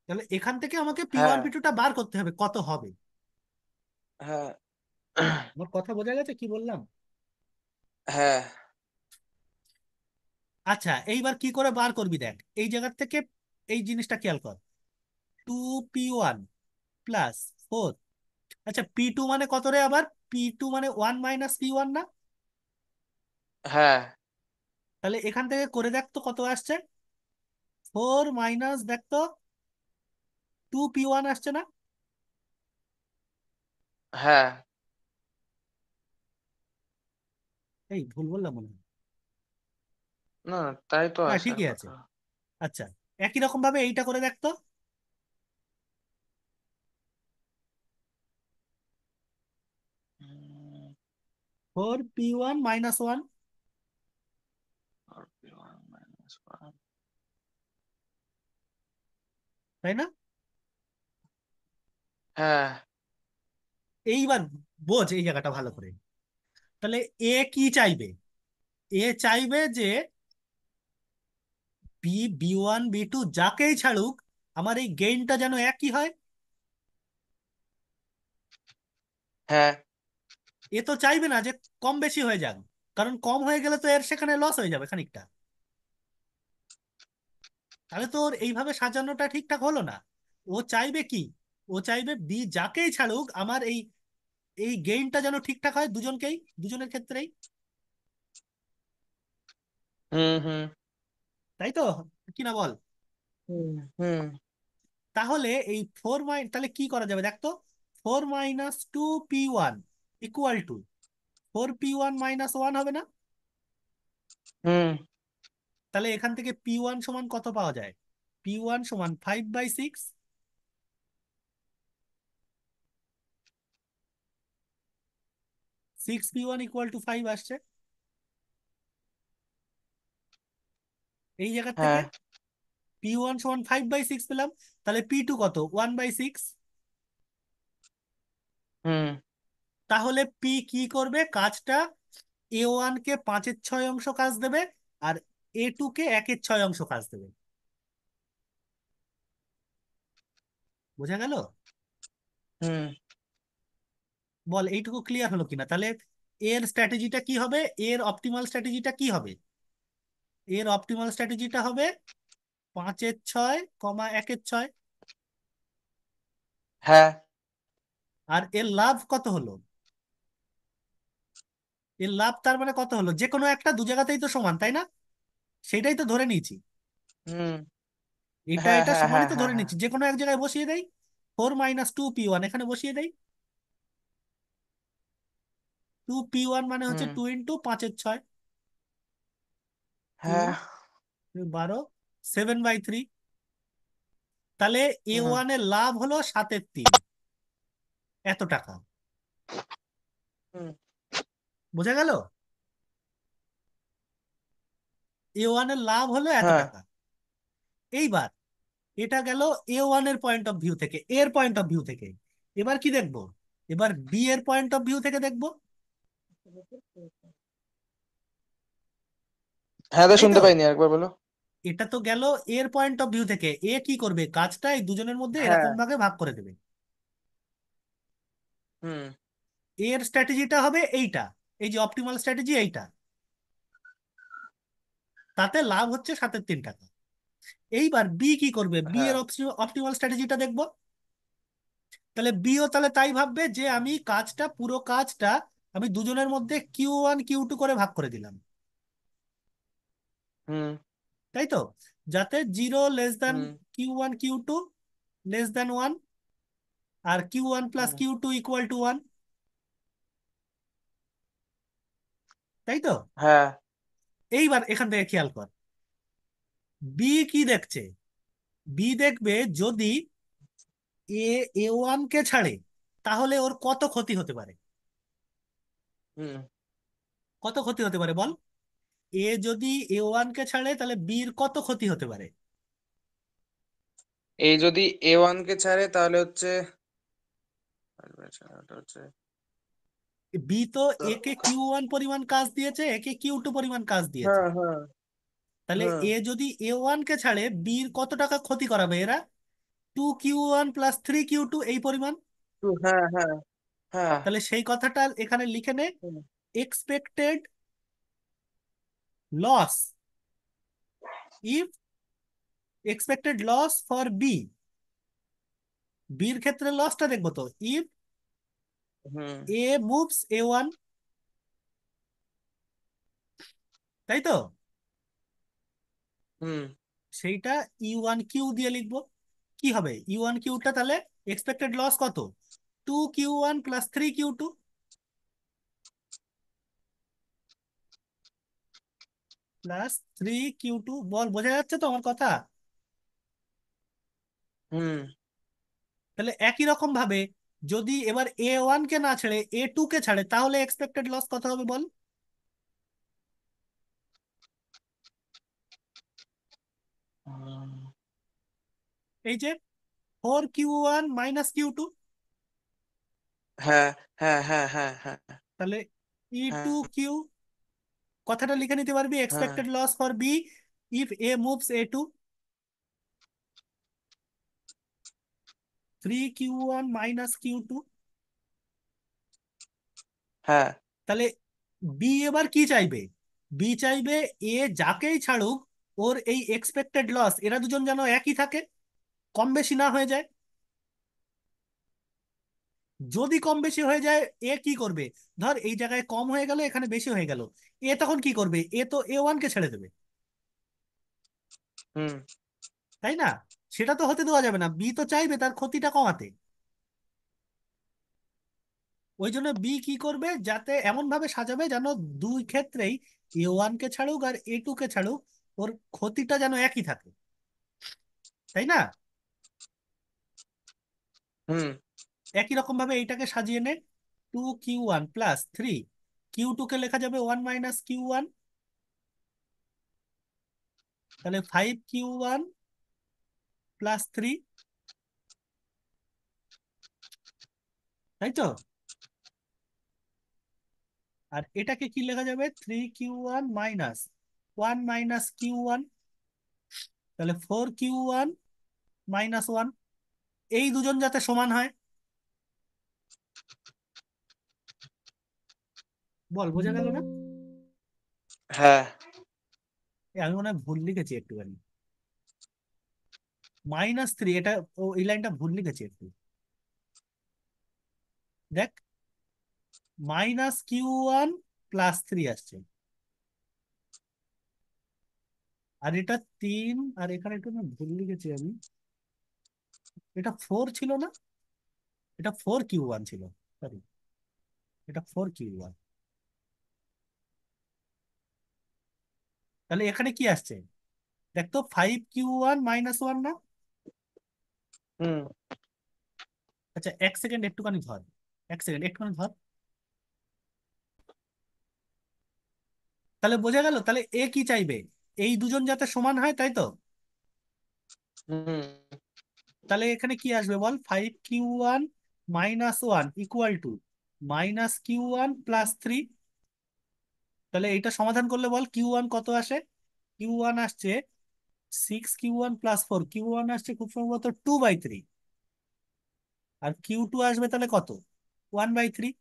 তাহলে এখান থেকে আমাকে P1 হ্যাঁ। P2টা বার করতে হবে কত হবে। হ্যাঁ। আমার কথা বোঝা গেছে কি বললাম? হ্যাঁ। আচ্ছা, এইবার কি করে বার করবি দেখ এই জায়গা থেকে। এই জিনিসটা খেয়াল কর, 2P1 প্লাস 4। আচ্ছা, P2 মানে কত রে আবার? P2 মানে 1 - P1 না? হ্যাঁ। তাহলে এখান থেকে করে দেখ তো কত আসছে। 4 - দেখ তো, 2P1 আসছে না? হ্যাঁ। এই ভুল বললাম মনে হয়। না, তাই তো না, আসার ঠিকই আছে। কথা। আচ্ছা, একই রকম ভাবে এইটা করে দেখ তো। হুম। 4P1 - 1,4P1 - 1। তাই না? হ্যাঁ। এইবার বোঝ এই জায়গাটা ভালো করে। তাহলে এ কি চাইবে? এ চাইবে যে B1 B2 যাকেই ছাড়ুক, আমার এই গেইনটা যেন একই হয়। হ্যাঁ। এ তো চাইবে না যে কম বেশি হয়ে যাক, কারণ কম হয়ে গেলে তো এর সেখানে লস হয়ে যাবে খানিকটা। তাহলে তো ওর এইভাবে সাজানোটা ঠিকঠাক হলো না। ও চাইবে কি, ও চাইবে বি যাকেই ছাড়ুক আমার এই এই গেইনটা যেন ঠিকঠাক হয় দুজনের ক্ষেত্রেই। হুম। হুম। তাই তো, কি না বল? হুম। হুম। তাহলে এই তাহলে কি করা যাবে দেখ তো। 4 - 2P1 ইকুয়াল টু 4P1 - 1 হবে না? হুম। তাহলে এখান থেকে পি ওয়ান সমান কত পাওয়া যায়? পি ওয়ান সমান 5/6। 6p1 = 5 আসছে এই জায়গার থেকে। হ্যাঁ। P1 = 5/6 পেলাম। তাহলে P2 কত? 1/6। হুম। তাহলে পি কি করবে কাজটা? এ কে 5/6 কাজ দেবে, আর এ কে 1/6 কাজ দেবে। বোঝা গেল? হুম। বল এইটুকু ক্লিয়ার হলো কিনা? তাহলে এর স্ট্র্যাটেজিটা কি হবে? এর অপটিমাল স্ট্র্যাটেজিটা কি হবে? এর অপটিমাল স্ট্র্যাটেজিটা হবে 5/6, 1/6। হ্যাঁ। আর এর লাভ কত হলো? এর লাভ তার মানে কত হলো? যে কোনো একটা, দু জায়গাতেই তো সমান, তাই না? সেটাই তো ধরে নিয়েছি। হুম। এটা হ্যাঁ এটা হ্যাঁ সমানই হ্যাঁ তো হ্যাঁ ধরে হ্যাঁ। নিচ্ছি, যে কোনো এক জায়গায় বসিয়ে দেই। 4 - 2 P1 এখানে বসিয়ে দেই। 2P1 মানে হচ্ছে হুম। 2 × 5/6। টু হ্যাঁ। 12, 7/3। তাহলে এ হুম। ওয়ান এর লাভ হলো 7/3, এত টাকা। হুম। বোঝা গেল? এ ওয়ান এর লাভ হলো এত হ্যাঁ। টাকা। এইবার এটা গেল এ ওয়ান এর পয়েন্ট অফ ভিউ থেকে, এর পয়েন্ট অফ ভিউ থেকে। এবার কি দেখবো? এবার বি এর পয়েন্ট অফ ভিউ থেকে দেখবো। হ্যাঁ, তো তাই তো? শুনতে পাইনি, একবার বলো। এটা তো গেল এর পয়েন্ট অফ ভিউ থেকে। এ কি করবে কাজটা? এই দুজনের মধ্যে হ্যাঁ। এরকম ভাগে ভাগ করে দেবে। হুম। এর স্ট্র্যাটেজিটা হবে এইটা, এই যে অপটিমাল স্ট্র্যাটেজি এইটা। তাতে লাভ হচ্ছে 7/3 টাকা। এইবার বি কি করবে? বি হ্যাঁ। এর অপটিমাল স্ট্র্যাটেজিটা দেখবো। তাহলে বিও তাহলে তাই ভাববে যে আমি কাজটা, পুরো কাজটা আমি দুজনের মধ্যে Q1 Q2 করে ভাগ করে দিলাম। হুম। তাই তো? যাতে 0 < হুম। Q1 Q2 < 1, আর Q1 + হুম। Q2 = 1। তাই তো? হ্যাঁ। এইবার এখান থেকে খেয়াল কর, বি কি দেখছে? বি দেখবে যদি এ এ কে ছাড়ে তাহলে ওর কত ক্ষতি হতে পারে। হুম। কত ক্ষতি হতে পারে বল? এ যদি এ কে ছাড়ে তাহলে বির কত ক্ষতি হতে পারে? এই যদি A1 কে ছাড়ে তাহলে হচ্ছে, ওটা হচ্ছে, বি তো তো এ কে Q1 পরিমাণ কাজ দিয়েছে, একে Q2 পরিমাণ কাজ দিয়েছে। হ্যাঁ হ্যাঁ তাহলে হ্যাঁ। এ যদি এ কে ছাড়ে বির কত টাকা ক্ষতি করাবে এরা? 2Q1 + 3Q2 এই পরিমাণ। হ্যাঁ হ্যাঁ হ্যাঁ। তাহলে সেই কথাটা এখানে লিখে নে। হুম। Expected loss, if expected loss for B, বির ক্ষেত্রে লসটা দেখবো তো। If hmm. এ মুভস এ1, তাই তো? হুম। সেইটা E1Q দিয়ে লিখবো। কি হবে E1Qটা? তাহলে এক্সপেক্টেড লস কত? 2Q1 + 3Q2 +3Q2। বল বোঝা যাচ্ছে তো আমার কথা? হুম। তাহলে একই রকম ভাবে যদি এবার এ কে না ছেড়ে এ কে ছাড়ে তাহলে এক্সপেক্টেড লস কত হবে বল? হুম। এই যে 4Q1 - Q2। হ্যাঁ হ্যাঁ হ্যাঁ হ্যাঁ হ্যাঁ তাহলে হ্যাঁ E2Q কথাটা লিখে নিতে পারবি, হ্যাঁ expected loss for B if A moves A two. 3Q1 - Q2। হ্যাঁ তাহলে বি এবার কি চাইবে? বি চাইবে এ যাকেই ছাড়ুক ওর এই এক্সপেক্টেড লস এরা দুজন যেন একই থাকে, কম বেশি না হয়ে যায়। যদি কম বেশি হয়ে যায় এ কি করবে? ধর এই জায়গায় কম হয়ে গেল, এখানে বেশি হয়ে গেল, এ তখন কি করবে? এ তো এ1 কে ছেড়ে দেবে, হুম। তাই না? সেটা তো হতে দেওয়া যাবে না, বি তো চাইবে তার ক্ষতিটা কমাতে। ওই জন্য বি কি করবে? যাতে এমন ভাবে সাজাবে যেন দুই ক্ষেত্রেই A1 কে ছাড়ুক আর A2 কে ছাড়ুক, ওর ক্ষতিটা যেন একই থাকে, তাই না? হুম। একই রকম ভাবে এইটাকে সাজিয়ে নে। 2Q1 + 3, Q2 কে লেখা যাবে 1 - Q1, তাহলে 5Q1 + 3, তাই তো? আর এটাকে কি লেখা যাবে? 3Q1 - 1 - Q1, তাহলে 4Q1 - 1। এই দুজন যাতে সমান হয়, বল, বোঝা গেল না? হ্যাঁ। আমি মনে হয় ভুল লিখেছি একটুখানি, -3 এটা, ও এই লাইনটা ভুল লিখেছি একটু। দেখ, -Q1 + 3 আসছে, আর এটা 3, আর এখানে একটু না ভুল লিখেছি আমি, এটা 4 ছিল না, এটা 4Q1 ছিল, সরি, এটা 4Q1। তাহলে এখানে কি আসছে? দেখ তো, 5Q1 - 1 না? হুম। আচ্ছা, এক সেকেন্ড একটুখানি ধর, এক সেকেন্ড একটুখানি ধর। তাহলে বোঝা গেল, তাহলে এ কি চাইবে? এই দুজন যাতে সমান হয়, তাই তো? হুম। তাহলে এখানে কি আসবে বল? 5Q1 - 1 = -Q1 + 3। তাহলে এইটা সমাধান করলে বল Q1 কত আসে? Q1 আসছে 6Q1 + 4, Q1 আসছে খুব সম্ভবত 2/3, আর Q2 আসবে তাহলে কত? 1/3,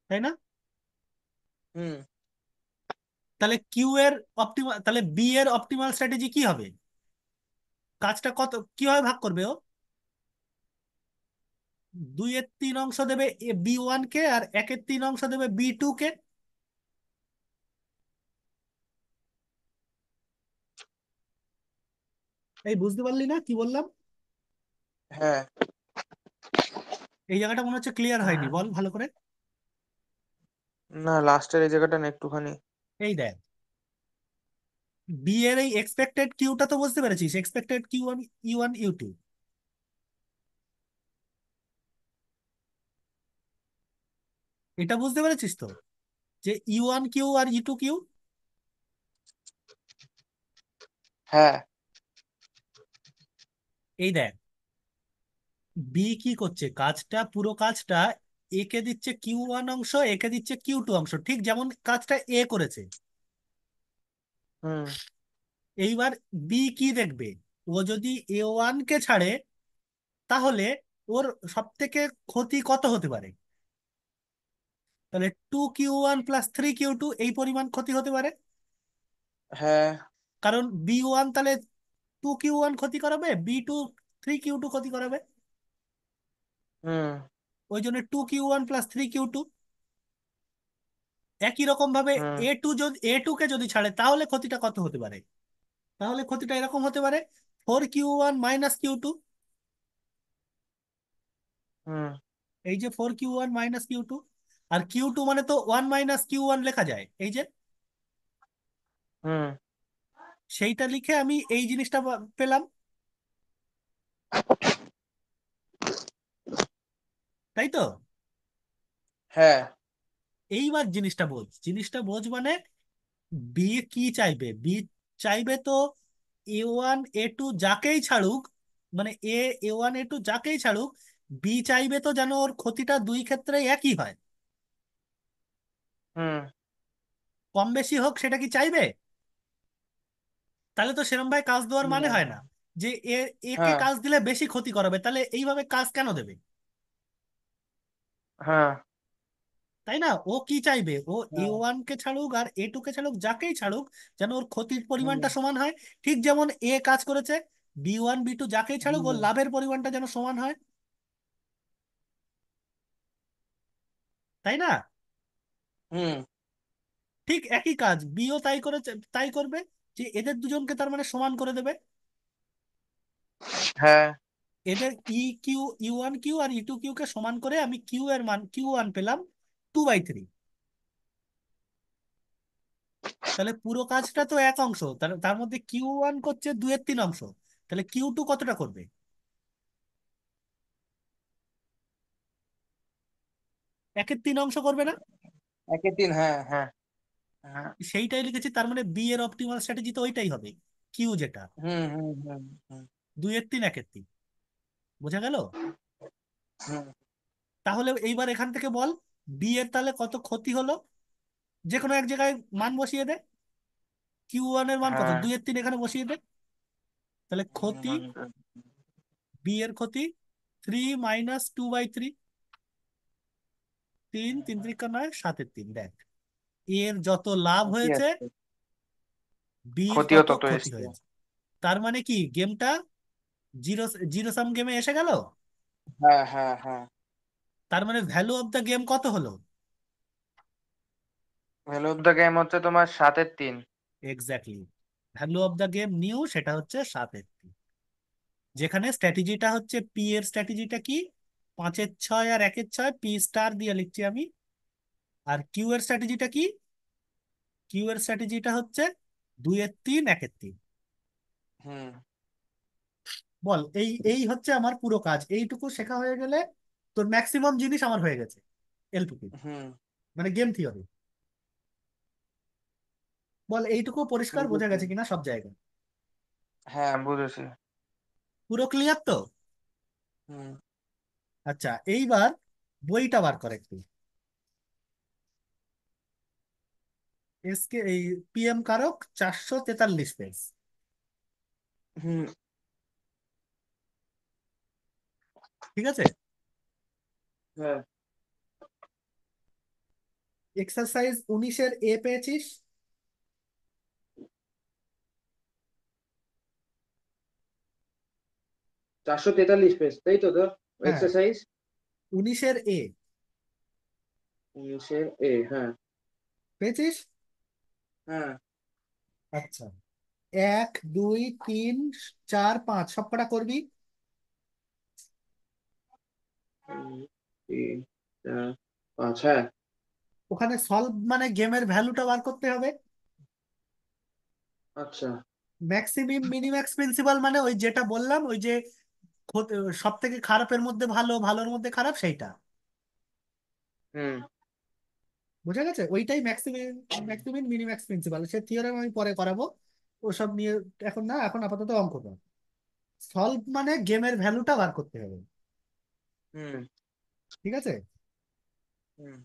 তাই না? হুম। তাহলে কিউ এর অপটিমাল, তাহলে বি এর অপটিমাল স্ট্র্যাটেজি কি হবে? কাজটা কত কিভাবে ভাগ করবে ও? 2/3 অংশ দেবে B1 কে, আর 1/3 অংশ দেবে B2 কে। এই বুঝতে পারলি না কি বললাম? হ্যাঁ। এই জায়গাটা মনে হচ্ছে ক্লিয়ার হয়নি, বল ভালো করে। না, লাস্টের এই জায়গাটা না একটুখানি। এই দেখ, বি এর এই এক্সপেক্টেড কিউটা তো বুঝতে পেরেছিস, এক্সপেক্টেড Q1, U1, U2, এটা বুঝতে পেরেছিস তো, যে U1Q আর U2Q। হ্যাঁ। এই দেখ, বি কি করছে, কাজটা পুরো কাজটা একে দিচ্ছে Q1 অংশ, একে দিচ্ছে Q2 অংশ, ঠিক যেমন কাজটা এ করেছে। হুম। এইবার বি কি দেখবে? ও যদি A1 কে ছাড়ে, তাহলে ওর সব থেকে ক্ষতি কত হতে পারে? তাহলে 2Q1 + 3Q2 এই পরিমাণ ক্ষতি হতে পারে, হ্যাঁ। কারণ B1 তাহলে 2Q1 ক্ষতি করাবে, B2 3Q2 ক্ষতি করাবে। হুম। ওই জন্য 2Q1 + 3Q2। একই রকম ভাবে হুম। A2 কে যদি ছাড়ে, তাহলে ক্ষতিটা কত হতে পারে? তাহলে ক্ষতিটা এরকম হতে পারে, 4Q1 - Q2। হুম। এই যে 4Q1 - Q2, আর Q2 মানে তো 1 - Q1 লেখা যায়, এই যে হুম। সেইটা লিখে আমি এই জিনিসটা পেলাম, তাই তো? হ্যাঁ। এইবার জিনিসটা বোঝ মানে, বি কি চাইবে? বি চাইবে তো A1 A2 যাকেই ছাড়ুক, মানে A1 A2 যাকেই ছাড়ুক, বি চাইবে তো যেন ওর ক্ষতিটা দুই ক্ষেত্রে একই হয়, হুম। কম বেশি হোক, সেটা কি চাইবে? তাহলে তো সেরম ভাই কাজ দেওয়ার মানে না। হয় না, যে একে হ্যাঁ। কাজ দিলে বেশি ক্ষতি করাবে, তাহলে এইভাবে কাজ কেন দেবে? হ্যাঁ। তাই না? ও কি চাইবে? ও হ্যাঁ। A1 কে ছাড়ুক আর A2 কে ছাড়ুক, যাকেই ছাড়ুক, যেন ওর ক্ষতির হুম। পরিমাণটা সমান হয়। ঠিক যেমন এ কাজ করেছে, B1 B2 যাকেই ছাড়ুক, ওর হুম। লাভের পরিমাণটা যেন সমান হয়, তাই না? হুম। ঠিক একই কাজ বিও তাই করেছে, তাই করবে, যে এদের দুজনকে তার মানে সমান করে দেবে। হ্যাঁ। এদের ইউ1 কিউ আর ই2 কিউ কে সমান করে আমি কিউ এর মান কিউ1 পেলাম 2/3। তাহলে পুরো কাজটা তো এক অংশ, তার তার মধ্যে কিউ1 করছে 2/3 অংশ। তাহলে কিউ2 কতটা করবে? 1/3 অংশ করবে না? একের দিন, হ্যাঁ হ্যাঁ হ্যাঁ। সেইটাই লিখেছি, তার মানে বি এর অপটিমাল স্ট্র্যাটেজি তো ওইটাই হবে, কিউ যেটা হুম হুম হুম হুম 2/3 1/3। বোঝা গেল? হুম। তাহলে এইবার এখান থেকে বল বি এর তাহলে কত ক্ষতি হলো, যে কোনো এক জায়গায় মান বসিয়ে দে। কিউ1 এর মান কত, হ্যাঁ। 2/3 এখানে বসিয়ে দে। তাহলে ক্ষতি, হুম, বি এর ক্ষতি 3 - 2/3। 3 3 × 9 = 7/3। দেখ, এর যত লাভ ঠিকই হয়েছে আছে। বির ক্ষতিও তত তত ক্ষতি এসছে। হয়েছে। তার মানে কি গেমটা জিরো জিরো সাম গেমে এসে গেল। হ্যাঁ হ্যাঁ হ্যাঁ। তার মানে ভ্যালু অফ দ্য গেম কত হলো? ভ্যালু অফ দ্য গেম হচ্ছে তোমার 7/3। Exactly, value of the game new সেটা হচ্ছে 7/3। যেখানে স্ট্র্যাটেজিটা হচ্ছে পি এর স্ট্র্যাটেজিটা কি, 5-এর 6 আর 1-এর 6 পি স্টার দিয়ে লিখছি আমি। আর কিউ এর স্ট্র্যাটেজিটা কি, কিউ এর স্ট্র্যাটেজিটা হচ্ছে 2-এর 3 1-এর 3। হুম বল, এই এই হচ্ছে আমার পুরো কাজ, এইটুকু শেখা হয়ে গেলে তোর ম্যাক্সিমাম জিনিস আমার হয়ে গেছে এলপিপি, হুম। মানে গেম থিওরি। বল এইটুকু পরিষ্কার বোঝা বুঝেছি। গেছে কিনা সব জায়গায়? হ্যাঁ বুঝেছি। পুরো ক্লিয়ার তো? হুম। আচ্ছা, এইবার বইটা বার কর একটু। এসকে এই পিএম কারক 443 পেজ। হুম। ঠিক আছে? হ্যাঁ। এক্সারসাইজ 19-এর পেয়েছিস? 443 পেজ, তাই তো তোর হ্যাঁ, এক্সারসাইজ? 19-এর ইংলিশের এ, হ্যাঁ। পেয়েছিস? হ্যাঁ। আচ্ছা, 1 2 3 4 5 সব কটা করবি। 2 3 4 5, হ্যাঁ। ওখানে সলভ মানে গেমের ভ্যালুটা বার করতে হবে। আচ্ছা। ম্যাক্সিমিম মিনিম্যাক্স প্রিন্সিপাল মানে ওই যেটা বললাম, ওই যে সব থেকে খারাপের মধ্যে ভালো, ভালোর মধ্যে খারাপ, সেইটা। হুম বুঝা গেছে? ওইটাই ম্যাক্সিমিম ম্যাক্সিমিম মিনিম্যাক্স প্রিন্সিপাল, সে থিওরেম আমি পরে করাবো, ওসব নিয়ে এখন না, এখন আপাতত অঙ্ক কর। সলভ মানে গেমের ভ্যালুটা বার করতে হবে। হুম ঠিক আছে? হুম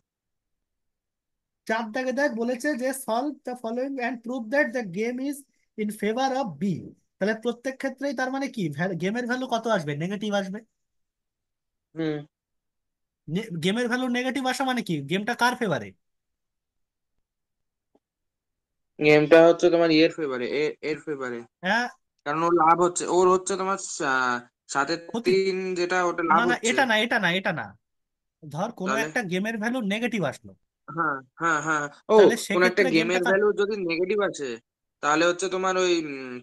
4 দাগে দেখ বলেছে যে solve the following and prove that the game is in favour of B. তাহলে প্রত্যেক ক্ষেত্রেই তার মানে কি গেমের ভ্যালু কত আসবে, নেগেটিভ আসবে। হুম। গেমের ভ্যালু নেগেটিভ আসা মানে কি গেমটা কার ফেভারে? গেমটা হচ্ছে তোমার ইয়ের ফেভারে, এর ফেভারে। হ্যাঁ, কারণ ওর লাভ হচ্ছে, ওর হচ্ছে তোমার সাতের ক্ষতি। তিন যেটা ওটা না লাভ না, হচ্ছে। এটা না। ধর কোনো তাহলে একটা গেমের ভ্যালু নেগেটিভ আসলো, হ্যাঁ হ্যাঁ হ্যাঁ। ও, তাহলে কোন একটা সেক্ষেত্রে গেমটা গেমের ভ্যালু যদি নেগেটিভ আছে, তাহলে হচ্ছে তোমার ওই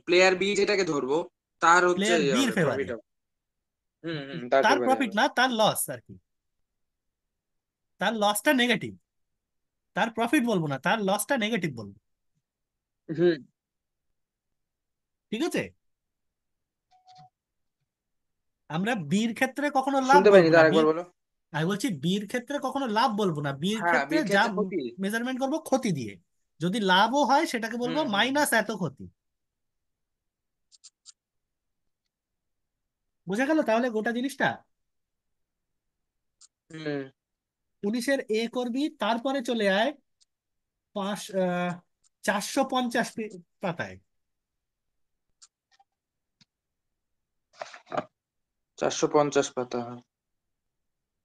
প্লেয়ার বি যেটাকে ধরবো, তার হচ্ছে প্লেয়ার ইয়ে বির হবে, ফেভারে। প্রফিট হবে। হুম হুম, তার তার ফেভারে প্রফিট হবে। না, তার লস আর কি। তার লসটা নেগেটিভ, তার প্রফিট বলবো না, তার লসটা নেগেটিভ বলবো। হুম। ঠিক আছে? আমরা বির ক্ষেত্রে কখনো লাভ শুনতে পাইনি, বলবো না, তার বি, একবার বলো। আমি বলছি বির ক্ষেত্রে কখনো লাভ বলবো না, বির হ্যাঁ, ক্ষেত্রে বীর যা ক্ষেত্রে ক্ষতি। মেজারমেন্ট করবো ক্ষতি দিয়ে। যদি লাভও হয় সেটাকে বলবো হুম হুম মাইনাস এত ক্ষতি। বুঝা গেল তাহলে গোটা জিনিসটা? হুম। 19-এর করবি, তারপরে চলে আয় 450 পাতায়। 450 পাতা, হ্যাঁ।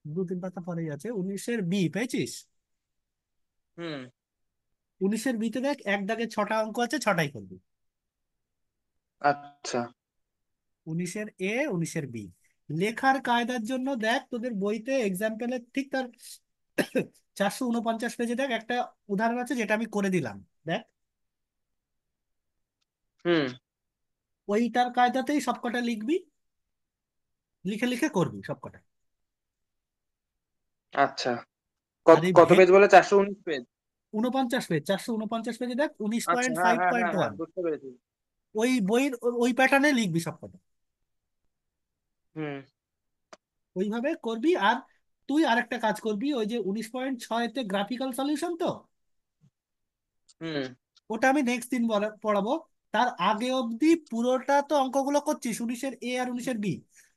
2 3 পাতা পরেই আছে 19-এর পেয়েছিস? হুম। 19-এর তে দেখ এক দাগে 6টা অঙ্ক আছে, 6টাই করবি। আচ্ছা। 19-এর 19-এর লেখার কায়দার জন্য দেখ তোদের বইতে এক্সাম্পলে ঠিক তার 449 পেজে দেখ একটা উদাহরণ আছে যেটা আমি করে দিলাম। দেখ, হুম ওইটার কায়দাতেই সবকটা লিখবি। লিখে লিখে করবি সব কটা। আচ্ছা, আর কত এই কত পেজ বলে, 419 পেজ? 49 পেজ, 449 পেজে দেখ উনিশ আচ্ছা, পয়েন্ট হ্যাঁ ফাইভ হ্যাঁ পয়েন্ট হ্যাঁ হ্যাঁ, ওয়ান বুঝতে পেরেছি। ওই বইয়ের ওই প্যাটার্নে লিখবি সব কটা। হুম ওইভাবে করবি। আর তুই আরেকটা কাজ করবি, ওই যে 19.6-তে গ্রাফিক্যাল সলিউশন তো, হুম ওটা আমি নেক্সট দিন পড়াবো। তার আগে অবধি পুরোটা তো অঙ্কগুলো করছিস, 19-এর এ আর 19-এর বি,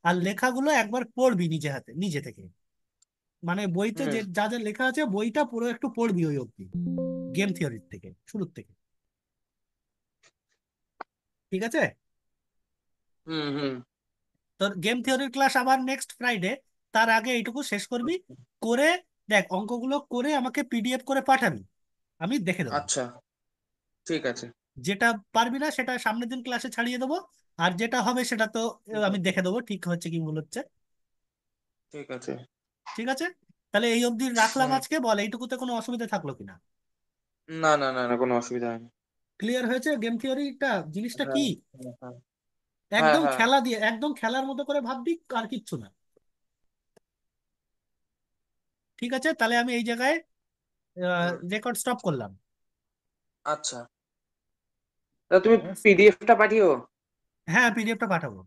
আর লেখাগুলো একবার পড়বি নিজে হাতে নিজে থেকে। মানে বইতে হুম যে যা যা লেখা আছে বইটা পুরো একটু পড়বি ওই অবধি, গেম থিওরির থেকে শুরুর থেকে। ঠিক আছে? হুম হুম। তোর গেম থিওরির ক্লাস আবার নেক্সট ফ্রাইডে। তার আগে এইটুকু শেষ করবি করে। দেখ অঙ্কগুলো করে আমাকে পিডিএফ করে পাঠাবি, আমি দেখে দেবো। আচ্ছা, ঠিক আছে। যেটা পারবি না সেটা সামনের দিন ক্লাসে ছাড়িয়ে দেবো। আর যেটা হবে সেটা তো ঠিক আমি আছে, দেখে দেবো ঠিক হচ্ছে কি ভুল হচ্ছে। ঠিক আছে। ঠিক আছে, তাহলে এই অবধি রাখলাম হুম। আজকে। বল এইটুকুতে কোনো অসুবিধা থাকলো কিনা? না না না না, কোনো অসুবিধা হয়নি। ক্লিয়ার হয়েছে গেম থিওরিটা জিনিসটা হ্যাঁ কি? হ্যাঁ হ্যাঁ হ্যাঁ একদম হ্যাঁ। খেলা দিয়ে, একদম খেলার মতো করে ভাববি, আর কিচ্ছু না। ঠিক আছে, তাহলে আমি এই জায়গায় হুম। রেকর্ড স্টপ করলাম। আচ্ছা, তা তুমি পিডিএফটা পাঠিও। হ্যাঁ, পিডিএফটা পাঠাবো।